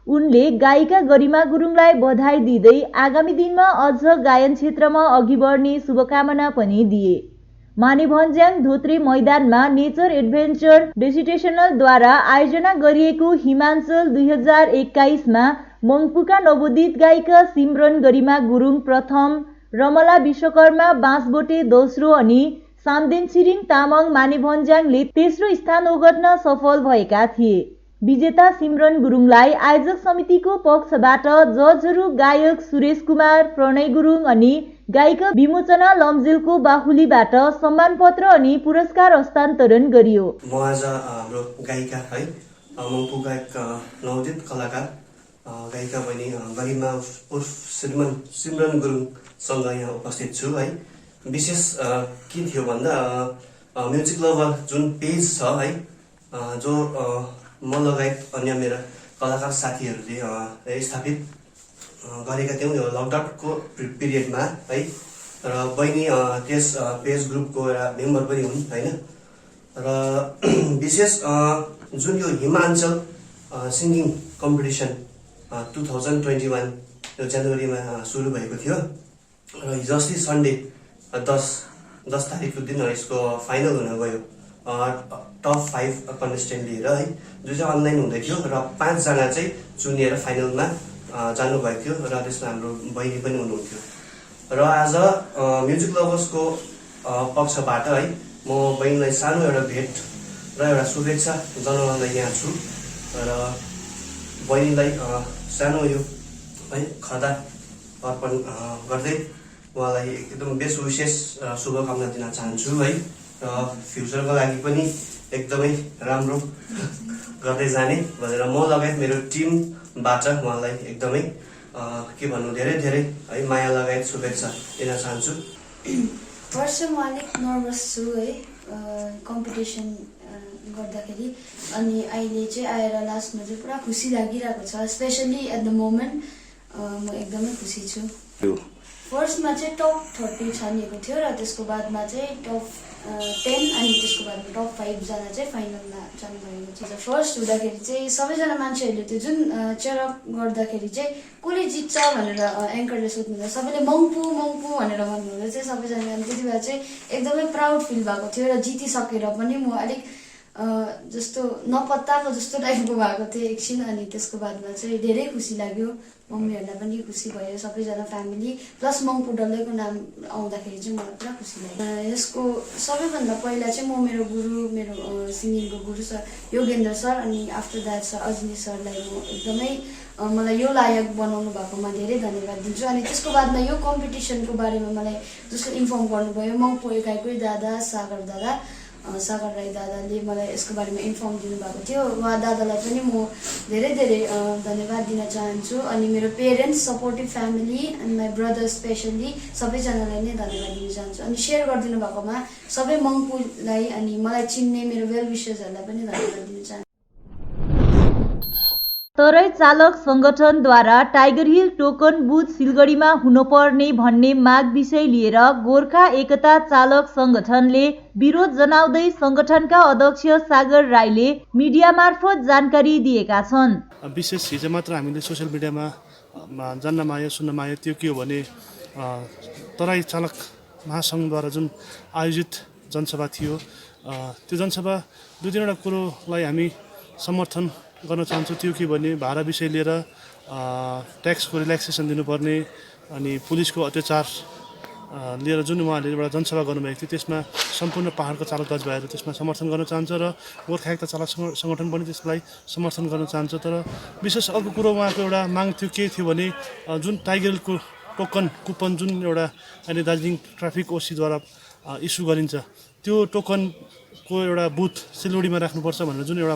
उनले गायिका गरिमा गुरुङलाई बधाई दिँदै आगामी दिनमा अझ गायन क्षेत्रमा अघि बढ्ने शुभकामना पनि दिए। मानेभन्ज्याङ धोत्रे मैदानमा नेचर एडभेन्चर डेसिटेसनलद्वारा आयोजना गरिएको हिमाञ्चल 2021 मा मङ्पुका नवोदित गायिका सिमरन गरिमा गुरुङ प्रथम, रमला विश्वकर्मा बाँसबोटे दोस्रो अनि सामदेन छिरिङ तामाङ मानेभन्ज्याङले तेस्रो स्थान ओगट्न सफल भएका थिए। विजेता सिमरन गुरुङलाई आयोजक समितिको पक्षबाट जजहरू गायक सुरेश कुमार, प्रणय गुरुङ अनि गायिका विमोचना लम्जेलको बाहुलीबाट सम्मान पत्र अनि पुरस्कार हस्तान्तरण गरियो। म आज हाम्रो गायिका है मङ्पु गायक नवोदित कलाकार गायिका बहिनी गरिमा उर्फ सिमरन गुरुङसँग यहाँ उपस्थित छु है। विशेष के थियो भन्दा म्युजिक लभर जुन पेज छ है, जो म लगायत अन्य मेरा कलाकार साथीहरूले स्थापित गरेका थियौँ यो लकडाउनको पिरियडमा है। र बहिनी त्यस पेज ग्रुपको एउटा मेम्बर पनि हुन् होइन। र विशेष जुन यो हिमाञ्चल सिङ्गिङ कम्पिटिसन 2021 यो जनवरीमा सुरु भएको थियो र हिजो अस्ति सन्डे 10 तारिकको दिन यसको फाइनल हुन गयो। टप 5 कन्टेस्टेन्ट लिएर है, जो चाहिँ अनलाइन हुँदै थियो र 5 जना चाहिँ चुनिएर फाइनलमा जानुभएको थियो र त्यसमा हाम्रो बहिनी पनि हुनुहुन्थ्यो र आज म्युजिक लभर्सको पक्षबाट है म बहिनीलाई सानो एउटा भेट र एउटा शुभेच्छा जनाउनलाई यहाँ छु र बहिनीलाई सानो यो है खदा अर्पण गर्दै उहाँलाई एकदम बेस्ट विशेष शुभकामना दिन चाहन्छु है र फ्युचरको लागि पनि एकदमै राम्रो गर्दै जाने भनेर म लगायत मेरो टिमबाट उहाँलाई एकदमै के भन्नु धेरै धेरै है माया लगायत शुभेच्छा दिन चाहन्छु। फर्स्ट म अलिक नर्भस छु है कम्पिटिसन गर्दाखेरि अनि अहिले चाहिँ आएर लास्टमा चाहिँ पुरा खुसी लागिरहेको छ स्पेसली एट द मोमेन्ट म एकदमै खुसी छु। फर्स्टमा चाहिँ टप 30 छानिएको थियो र त्यसको बादमा चाहिँ टप 10 अनि त्यसको बादमा टप 5 जना चाहिँ फाइनलमा जानुभएको छ। फर्स्ट हुँदाखेरि चाहिँ सबैजना मान्छेहरूले त्यो जुन चेयरअप गर्दाखेरि चाहिँ कसले जित्छ भनेर एङ्करले सोध्नुहुँदा सबैले मङ्पू मङ्पू भनेर भन्नुहुँदा चाहिँ सबैजना त्यति बेला चाहिँ एकदमै प्राउड फिल भएको थियो र जितिसकेर पनि म अलिक जस्तो नपत्ताको जस्तो टाइपको भएको थियो एकछिन अनि त्यसको बादमा चाहिँ धेरै खुसी लाग्यो। मम्मीहरूलाई पनि खुसी भयो सबैजना फ्यामिली प्लस मङ्पू डल्लैको नाम आउँदाखेरि चाहिँ मलाई पुरा खुसी लाग्यो। यसको सबैभन्दा पहिला चाहिँ म मेरो गुरु मेरो सिङ्गिङको गुरु सर योगेन्द्र सर अनि आफ्टर द्याट सर अजनी सरलाई म एकदमै मलाई यो लायक बनाउनु भएकोमा धेरै धन्यवाद दिन्छु। अनि त्यसको बादमा यो कम्पिटिसनको बारेमा मलाई जसले इन्फर्म गर्नुभयो मङ्पू एकाइकै दादा सागर राई दादाले मलाई यसको बारेमा इन्फर्म दिनुभएको थियो उहाँ दादालाई पनि म धेरै धेरै धन्यवाद दिन चाहन्छु। अनि मेरो parents supportive family and my brother specially सबैजनालाई नै धन्यवाद दिन चाहन्छु। अनि सेयर गरिदिनु भएकोमा सबै मङ्पूलाई अनि मलाई चिन्ने मेरो वेल विशर्सहरूलाई पनि धन्यवाद दिन चाहन्छु। तराई चालक संगठनद्वारा टाइगर हिल टोकन बुथ सिलगढीमा हुनुपर्ने भन्ने माग विषय लिएर गोर्खा एकता चालक संगठनले विरोध जनाउँदै संगठनका अध्यक्ष सागर राईले मिडिया मार्फत जानकारी दिएका छन्। विशेष हिजो मात्र हामीले सोसियल मिडियामा जान्न माया सुन्न माया त्यो के हो भने तराई चालक महासङ्घद्वारा जुन आयोजित जनसभा थियो त्यो जनसभा दुई तिनवटा कुरोलाई हामी समर्थन गर्न चाहन्छु। त्यो के भने भाडा विषय लिएर ट्याक्सको रिल्याक्सेसन दिनुपर्ने अनि पुलिसको अत्याचार लिएर जुन उहाँले एउटा जनसभा गर्नुभएको थियो त्यसमा सम्पूर्ण पहाडको चालक दाजुभाइहरू त्यसमा समर्थन गर्न चाहन्छ र गोर्खा एकता चालक सङ्गठन पनि त्यसलाई समर्थन गर्न चाहन्छ। तर विशेष अर्को कुरो उहाँको एउटा माग थियो के थियो भने जुन टाइगरको टोकन कुपन जुन एउटा अहिले दार्जिलिङ ट्राफिक ओसीद्वारा इस्यु गरिन्छ त्यो टोकनको एउटा बुथ सिलगढीमा राख्नुपर्छ भनेर जुन एउटा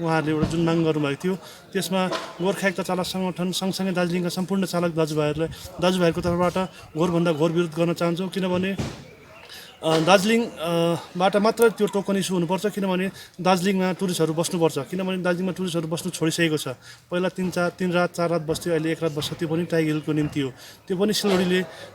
उहाँहरूले एउटा जुन माग गर्नुभएको थियो त्यसमा गोर्खा एकता चालक सङ्गठन सँगसँगै दार्जिलिङका सम्पूर्ण चालक दाजुभाइहरूको तर्फबाट घोरभन्दा घोर विरोध गर्न चाहन्छौँ। किनभने दार्जिलिङबाट मात्र त्यो टोकन इस्यु हुनुपर्छ किनभने दार्जिलिङमा टुरिस्टहरू बस्नुपर्छ किनभने दार्जिलिङमा टुरिस्टहरू बस्नु छोडिसकेको छ। पहिला 3 रात 4 रात बस्थ्यो अहिले 1 रात बस्छ त्यो पनि टाइगर हिलको निम्ति हो। त्यो पनि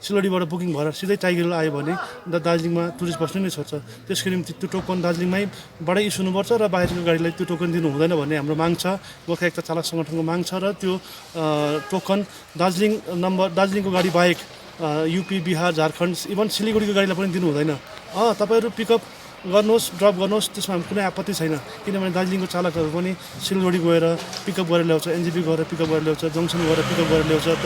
सिलगढीबाट बुकिङ भएर सिधै टाइगर हिल आयो भने दार्जिलिङमा टुरिस्ट बस्नु नै छोड्छ। त्यसको निम्ति त्यो टोकन दार्जिलिङमैबाटै इस्यु हुनुपर्छ र बाहिरको गाडीलाई त्यो टोकन दिनु हुँदैन भन्ने हाम्रो माग छ। गोर्खा एकता चालक सङ्गठनको माग छ र त्यो टोकन दार्जिलिङको गाडी बाहेक यूपी बिहार झारखण्ड इभन सिलगढीको गाडीलाई पनि दिनु हुँदैन। तपाईँहरू पिकअप गर्नुहोस् ड्रप गर्नुहोस् त्यसमा कुनै आपत्ति छैन किनभने दार्जिलिङको चालकहरू पनि सिलगढी गएर पिकअप गरेर ल्याउँछ एनजेपी गएर पिकअप गरेर ल्याउँछ जङ्सन गएर पिकअप गरेर ल्याउँछ। त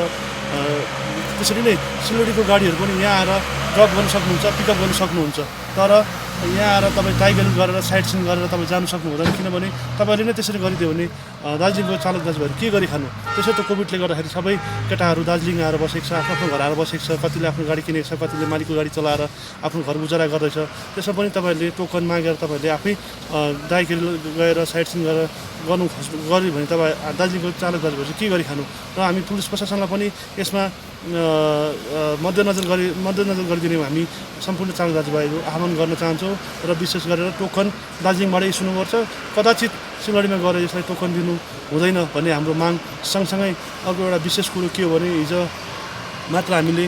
त्यसरी नै सिलगढीको गाडीहरू पनि यहाँ आएर ड्रप गर्न सक्नुहुन्छ पिकअप गर्न सक्नुहुन्छ। तर यहाँ आएर तपाईँ टाइगर गरेर साइड सिन गरेर तपाईँ जानु सक्नुहुँदैन किनभने तपाईँले नै त्यसरी गरिदियो भने दार्जिलिङको चालक दाजुभाइहरू के गरी खानु। त्यसै त कोभिडले गर्दाखेरि सबै केटाहरू दार्जिलिङ आएर बसेको छ आफ्नो घर आएर बसेको छ कतिले आफ्नो गाडी किनेको छ कतिले मालिकको गाडी चलाएर आफ्नो घर गुजारा गर्दैछ। त्यसमा पनि तपाईँहरूले टोकन मागेर तपाईँहरूले आफै टाइगर गएर साइड सिन गरेर गऱ्यो भने तपाईँ दार्जिलिङको चालक दाजुभाइहरू के गरी खानु। र हामी पुलिस प्रशासनलाई पनि यसमा मध्यनजर गरिदिने हामी सम्पूर्ण चालक दाजुभाइहरू आह्वान गर्न चाहन्छौँ र विशेष गरेर टोकन दार्जिलिङबाट इस्यु हुनुपर्छ कदाचित सिलगढीमा गएर यसलाई टोकन दिनु हुँदैन भन्ने हाम्रो माग। सँगसँगै अर्को एउटा विशेष कुरो के हो भने हिजो मात्र हामीले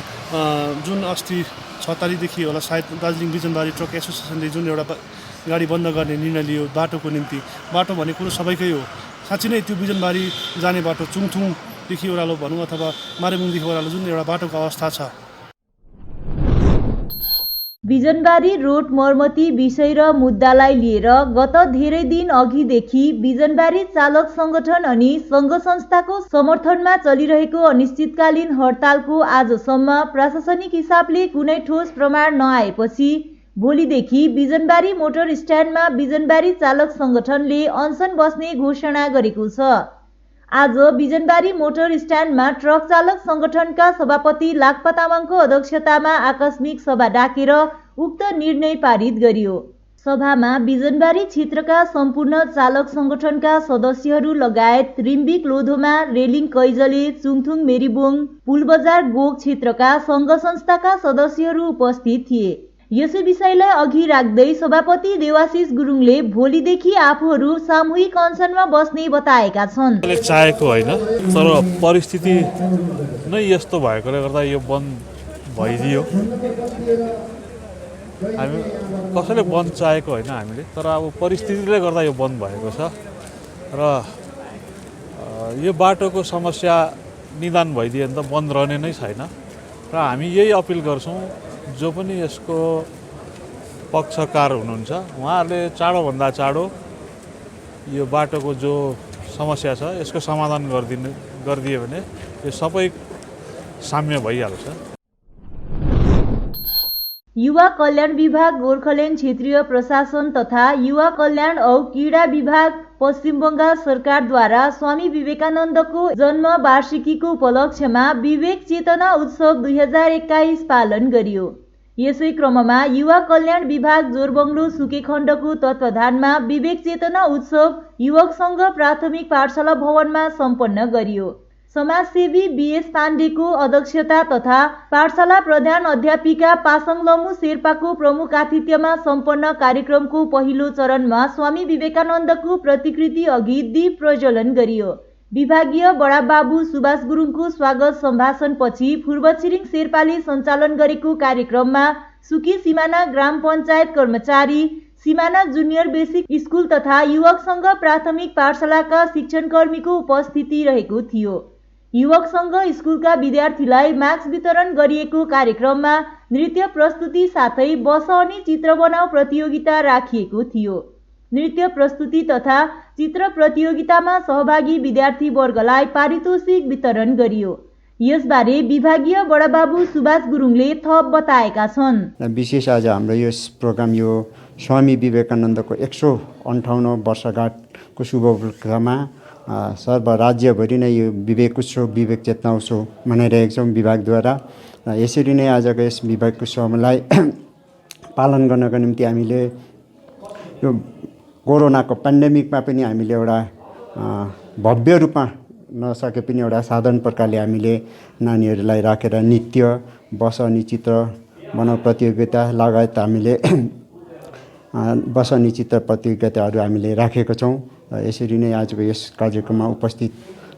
जुन अस्ति 6 तारिकदेखि होला सायद दार्जिलिङ बिजनबारी ट्रक एसोसिएसनले जुन एउटा गाडी बन्द गर्ने निर्णय लियो बाटोको निम्ति। बाटो भन्ने कुरो सबैकै हो। साँच्चै नै त्यो बिजनबारी जाने बाटो चुङथुङदेखि ओह्रालो भनौँ अथवा मारेबुङदेखि ओह्रालो जुन एउटा बाटोको अवस्था छ बिजनबारी रोड मर्मती विषय र मुद्दालाई लिएर गत धेरै दिन अघिदेखि बिजनबारी चालक संगठन अनि संघ संस्थाको समर्थनमा चलिरहेको अनिश्चितकालीन हडतालको आजसम्म प्रशासनिक हिसाबले कुनै ठोस प्रमाण नआएपछि भोलिदेखि बिजनबारी मोटर स्ट्यान्डमा बिजनबारी चालक संगठनले अनसन बस्ने घोषणा गरेको छ। आज बिजनबारी मोटर स्ट्यान्डमा ट्रक चालक संगठनका सभापति लाक्पा तामाङको अध्यक्षतामा आकस्मिक सभा डाकेर उक्त निर्णय पारित गरियो। सभामा बिजनबारी क्षेत्रका सम्पूर्ण चालक संगठनका सदस्यहरू लगायत रिम्बिक लोधोमा, रेलिङ कैजले, चुङथुङ मेरीबोङ, पुलबजार गोक क्षेत्रका संघ संस्थाका सदस्यहरू उपस्थित थिए। यसै विषयलाई अघि राख्दै सभापति देवाशिष गुरुङले भोलिदेखि आफूहरू सामूहिक अनसनमा बस्ने बताएका छन्। चाहेको होइन, तर परिस्थिति नै यस्तो भएकोले गर्दा यो बन्द भइदियो। हामी कसैले बन्द चाहेको होइन हामीले, तर अब परिस्थितिले गर्दा यो बन्द भएको छ र यो बाटोको समस्या निदान भइदियो भने त बन्द रहने नै छैन र हामी यही अपिल गर्छौँ जो पनि यसको पक्षकार हुनुहुन्छ उहाँहरूले चाँडोभन्दा चाँडो यो बाटोको जो समस्या छ यसको समाधान गरिदियो भने यो सबै साम्य भइहाल्छ। युवा कल्याण विभाग, गोर्खाल्यान्ड क्षेत्रीय प्रशासन तथा युवा कल्याण औ क्रीडा विभाग पश्चिम बङ्गाल सरकारद्वारा स्वामी विवेकानन्दको जन्म वार्षिकीको उपलक्ष्यमा विवेक चेतना उत्सव 2021 पालन गरियो। यसै क्रममा युवा कल्याण विभाग जोरबङ्गलो सुकेखण्डको तत्वावधानमा विवेक चेतना उत्सव युवक संघ प्राथमिक पाठशाला भवनमा सम्पन्न गरियो। समाजसेवी बीएस पाण्डेको अध्यक्षता तथा पाठशाला प्रधान अध्यापिका पासङ लमु शेर्पाको प्रमुख आतिथ्यमा सम्पन्न कार्यक्रमको पहिलो चरणमा स्वामी विवेकानन्दको प्रतिकृति अघि दीप प्रज्वलन गरियो। विभागीय बडाबाबु सुभाष गुरुङको स्वागत सम्भाषणपछि पूर्व छिरिङ शेर्पाले सञ्चालन गरेको कार्यक्रममा सुकी सिमाना ग्राम पञ्चायत कर्मचारी, सिमाना जुनियर बेसिक स्कुल तथा युवक संघ प्राथमिक पाठशालाका शिक्षणकर्मीको उपस्थिति रहेको थियो। युवक संघ स्कुलका विद्यार्थीलाई मास्क वितरण गरिएको कार्यक्रममा नृत्य प्रस्तुति साथै बस अनि चित्र बनाऊ प्रतियोगिता राखिएको थियो। नृत्य प्रस्तुति तथा चित्र प्रतियोगितामा सहभागी विद्यार्थी वर्गलाई पारितोषिक वितरण गरियो। यसबारे विभागीय बडाबाबु सुभाष गुरुङले थप बताएका छन्। विशेष आज हाम्रो यो प्रोग्राम यो स्वामी विवेकानन्दको 158 वर्षगाँठको शुभ उपलक्ष्यमा सर्वराज्यभरि नै यो विवेक उत्सव, विवेक चेतना उत्सव मनाइरहेका छौँ विभागद्वारा। यसरी नै आजको यस विवेक उत्सवलाई पालन गर्नको निम्ति हामीले यो कोरोनाको पेन्डेमिकमा पनि हामीले एउटा भव्य रूपमा नसके पनि एउटा साधारण प्रकारले हामीले नानीहरूलाई राखेर नृत्य, बस अनि चित्र बनाऊ प्रतियोगिता लगायत हामीले बस अनि चित्र प्रतियोगिताहरू हामीले राखेका छौँ। यसरी नै आजको यस कार्यक्रममा उपस्थित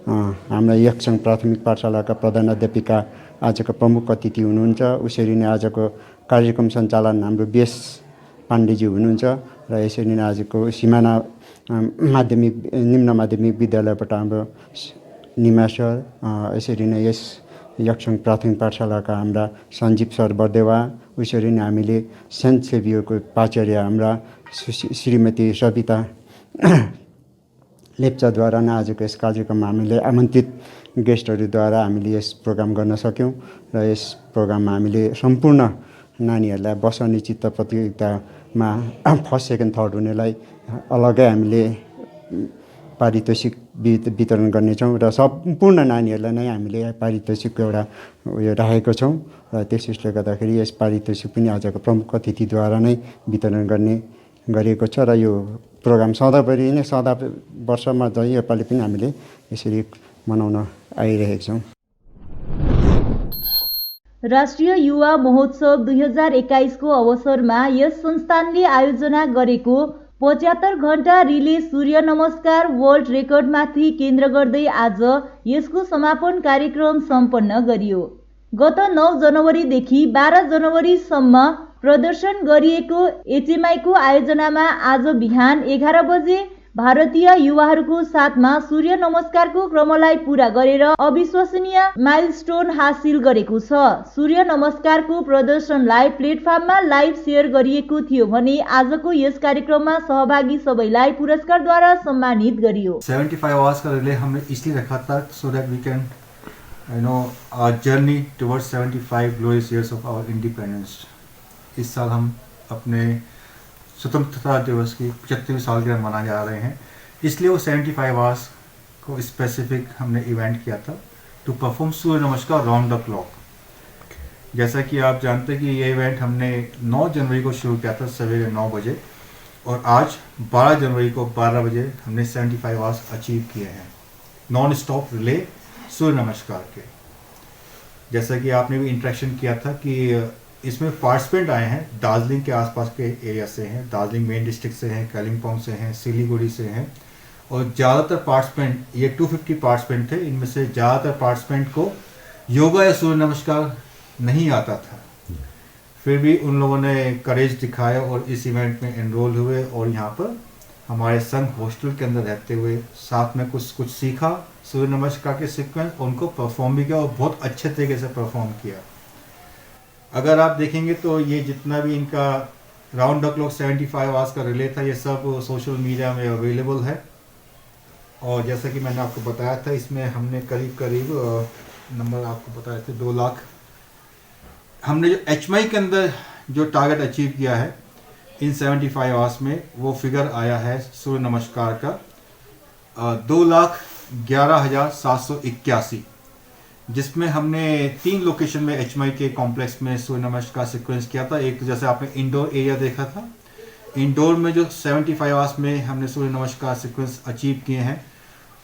हाम्रा यक्सङ प्राथमिक पाठशालाका प्रधान अध्यापिका आजको प्रमुख अतिथि हुनुहुन्छ। उसरी नै आजको कार्यक्रम सञ्चालन हाम्रो बीएस पाण्डेजी हुनुहुन्छ र यसरी नै आजको सिमाना माध्यमिक निम्न माध्यमिक विद्यालयबाट हाम्रो निमा सर, यसरी नै यस यक्सङ प्राथमिक पाठशालाका हाम्रा सञ्जीव सर बर्देवा, उसरी नै हामीले सेन्ट सेभियरको प्राचार्य हाम्रा श्रीमती सविता लेप्चाद्वारा नै आजको यस कार्यक्रममा हामीले आमन्त्रित गेस्टहरूद्वारा हामीले यस प्रोग्राम गर्न सक्यौँ र यस प्रोग्राममा हामीले सम्पूर्ण नानीहरूलाई बस अनि चित्र प्रतियोगितामा फर्स्ट, सेकेन्ड, थर्ड हुनेलाई अलग्गै हामीले पारितोषिक वितरण गर्नेछौँ र सम्पूर्ण नानीहरूलाई नै हामीले पारितोषिकको एउटा उयो राखेको छौँ र त्यसैले गर्दाखेरि यस पारितोषिक पनि आजको प्रमुख अतिथिद्वारा नै वितरण गर्ने गरिएको छ र यो प्रोग्राम सधैँभरि नै सदा वर्षमा झै योपालि पनि हामीले यसरी मनाउन आइरहेका छौँ। राष्ट्रिय युवा महोत्सव 2021 को अवसरमा यस संस्थानले आयोजना गरेको 75 घण्टा रिले सूर्य नमस्कार वर्ल्ड रेकर्डमाथि केन्द्र गर्दै आज यसको समापन कार्यक्रम सम्पन्न गरियो। गत 9 जनवरीदेखि 12 जनवरीसम्म प्रदर्शन गरिएको एचएमआईको आयोजनामा आज बिहान 11 बजे भारतीय युवाहरूको साथमा सूर्य नमस्कारको क्रमलाई पूरा गरेर अविश्वसनीय माइलस्टोन हासिल गरेको छ। सूर्य नमस्कारको प्रदर्शनलाई प्लेटफर्ममा लाइभ शेयर गरिएको थियो भने आजको यस कार्यक्रममा सहभागी सबैलाई पुरस्कारद्वारा सम्मानित गरियो। 75 आवर्स का रिले हमने इसलिए रखा था so that we can our journey towards 75 glorious years of our independence। इस साल हम अपने स्वतंत्रता दिवस की 75वीं सालगिरह मनाने जा रहे हैं, इसलिए वो 75 आवर्स को स्पेसिफिक हमने इवेंट किया था टू परफॉर्म सूर्य नमस्कार राउंड द क्लॉक। जैसा कि आप जानते हैं कि ये इवेंट हमने 9 जनवरी को शुरू किया था सवेरे 9 बजे और आज 12 जनवरी को 12 बजे हमने 75 आवर्स अचीव किए हैं नॉन स्टॉप रिले सूर्य नमस्कार के। जैसा कि आपने भी इंटरेक्शन किया था कि इसमें पार्टिसिपेंट आए हैं दार्जिलिंग के आसपास के एरिया से हैं, दार्जिलिंग मेन डिस्ट्रिक्ट से हैं, कालिम्पोंग से हैं, सिलीगुड़ी से हैं और ज़्यादातर पार्टिसिपेंट ये 250 पार्टिसिपेंट थे। इनमें से ज़्यादातर पार्टिसिपेंट को योगा या सूर्य नमस्कार नहीं आता था, फिर भी उन लोगों ने करेज दिखाया और इस इवेंट में एनरोल हुए और यहाँ पर हमारे संघ हॉस्टल के अंदर रहते हुए साथ में कुछ सीखा सूर्य नमस्कार के सीक्वेंस, उनको परफॉर्म भी किया और बहुत अच्छे तरीके से परफॉर्म किया। अगर आप देखेंगे तो ये जितना भी इनका राउंड द क्लॉक 75 आवर्स का रिले था ये सब सोशल मीडिया में अवेलेबल है और जैसा कि मैंने आपको बताया था इसमें हमने करीब नंबर आपको बताए थे 2 लाख। हमने जो HMI के अंदर जो टारगेट अचीव किया है इन 75 आवर्स में वो फिगर आया है सूर्य नमस्कार का 2,11,781, जिसमें हमने 3 लोकेशन में HMI के कॉम्प्लेक्स में सूर्य नमस्कार सीक्वेंस किया था। एक तो जैसे आपने इंडोर एरिया देखा था, इंडोर में जो 75 आवर्स में हमने सूर्य नमस्कार सीक्वेंस अचीव किए हैं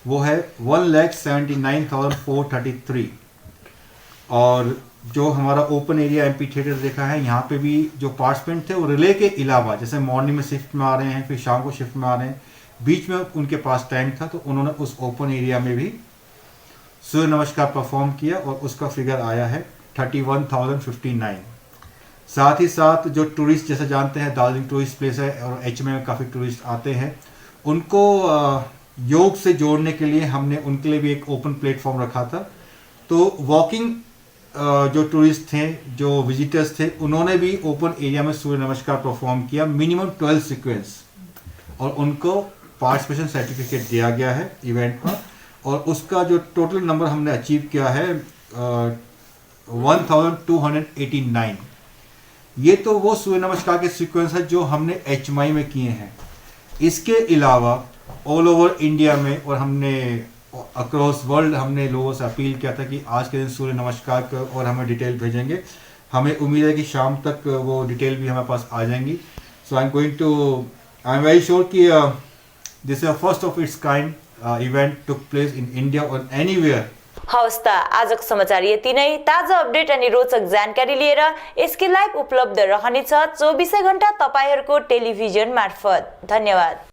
वो है 1,79,433 और जो हमारा ओपन एरिया एमपी थिएटर देखा है यहाँ पे भी जो पार्टिसिपेंट थे वो रिले के अलावा जैसे मॉर्निंग में शिफ्ट में आ रहे हैं फिर शाम को शिफ्ट में आ रहे हैं, बीच में उनके पास टाइम था तो उन्होंने उस ओपन एरिया में भी सूर्य नमस्कार परफॉर्म किया और उसका फिगर आया है 31,059। साथ ही साथ जो टूरिस्ट जैसे जानते हैं दार्जिलिंग टूरिस्ट प्लेस है और HMI में काफ़ी टूरिस्ट आते हैं, उनको योग से जोड़ने के लिए हमने उनके लिए भी एक ओपन प्लेटफॉर्म रखा था। तो वॉकिंग जो टूरिस्ट थे जो विजिटर्स थे उन्होंने भी ओपन एरिया में सूर्य नमस्कार परफॉर्म किया मिनिमम 12 सीक्वेंस और उनको पार्टिसिपेशन सर्टिफिकेट दिया गया है इवेंट पर और उसका जो टोटल नंबर हमने अचीव किया है 1289। ये तो वो सूर्य नमस्कार के सीक्वेंस है जो हमने HMI में किए हैं। इसके अलावा ऑल ओवर इंडिया में और हमने अक्रॉस वर्ल्ड हमने लोगों से अपील किया था कि आज के दिन सूर्य नमस्कार कर और हमें डिटेल भेजेंगे। हमें उम्मीद है कि शाम तक वो डिटेल भी हमारे पास आ जाएंगी। So I am very sure कि this is first of its kind event took place in India और एनीवेयर। हवस् त आजको समाचार यति नै। ताजा अपडेट अनि रोचक जानकारी लिएर एसके लाइभ उपलब्ध रहनेछ 24 घण्टा तपाईहरुको टेलिभिजन मार्फत। धन्यवाद।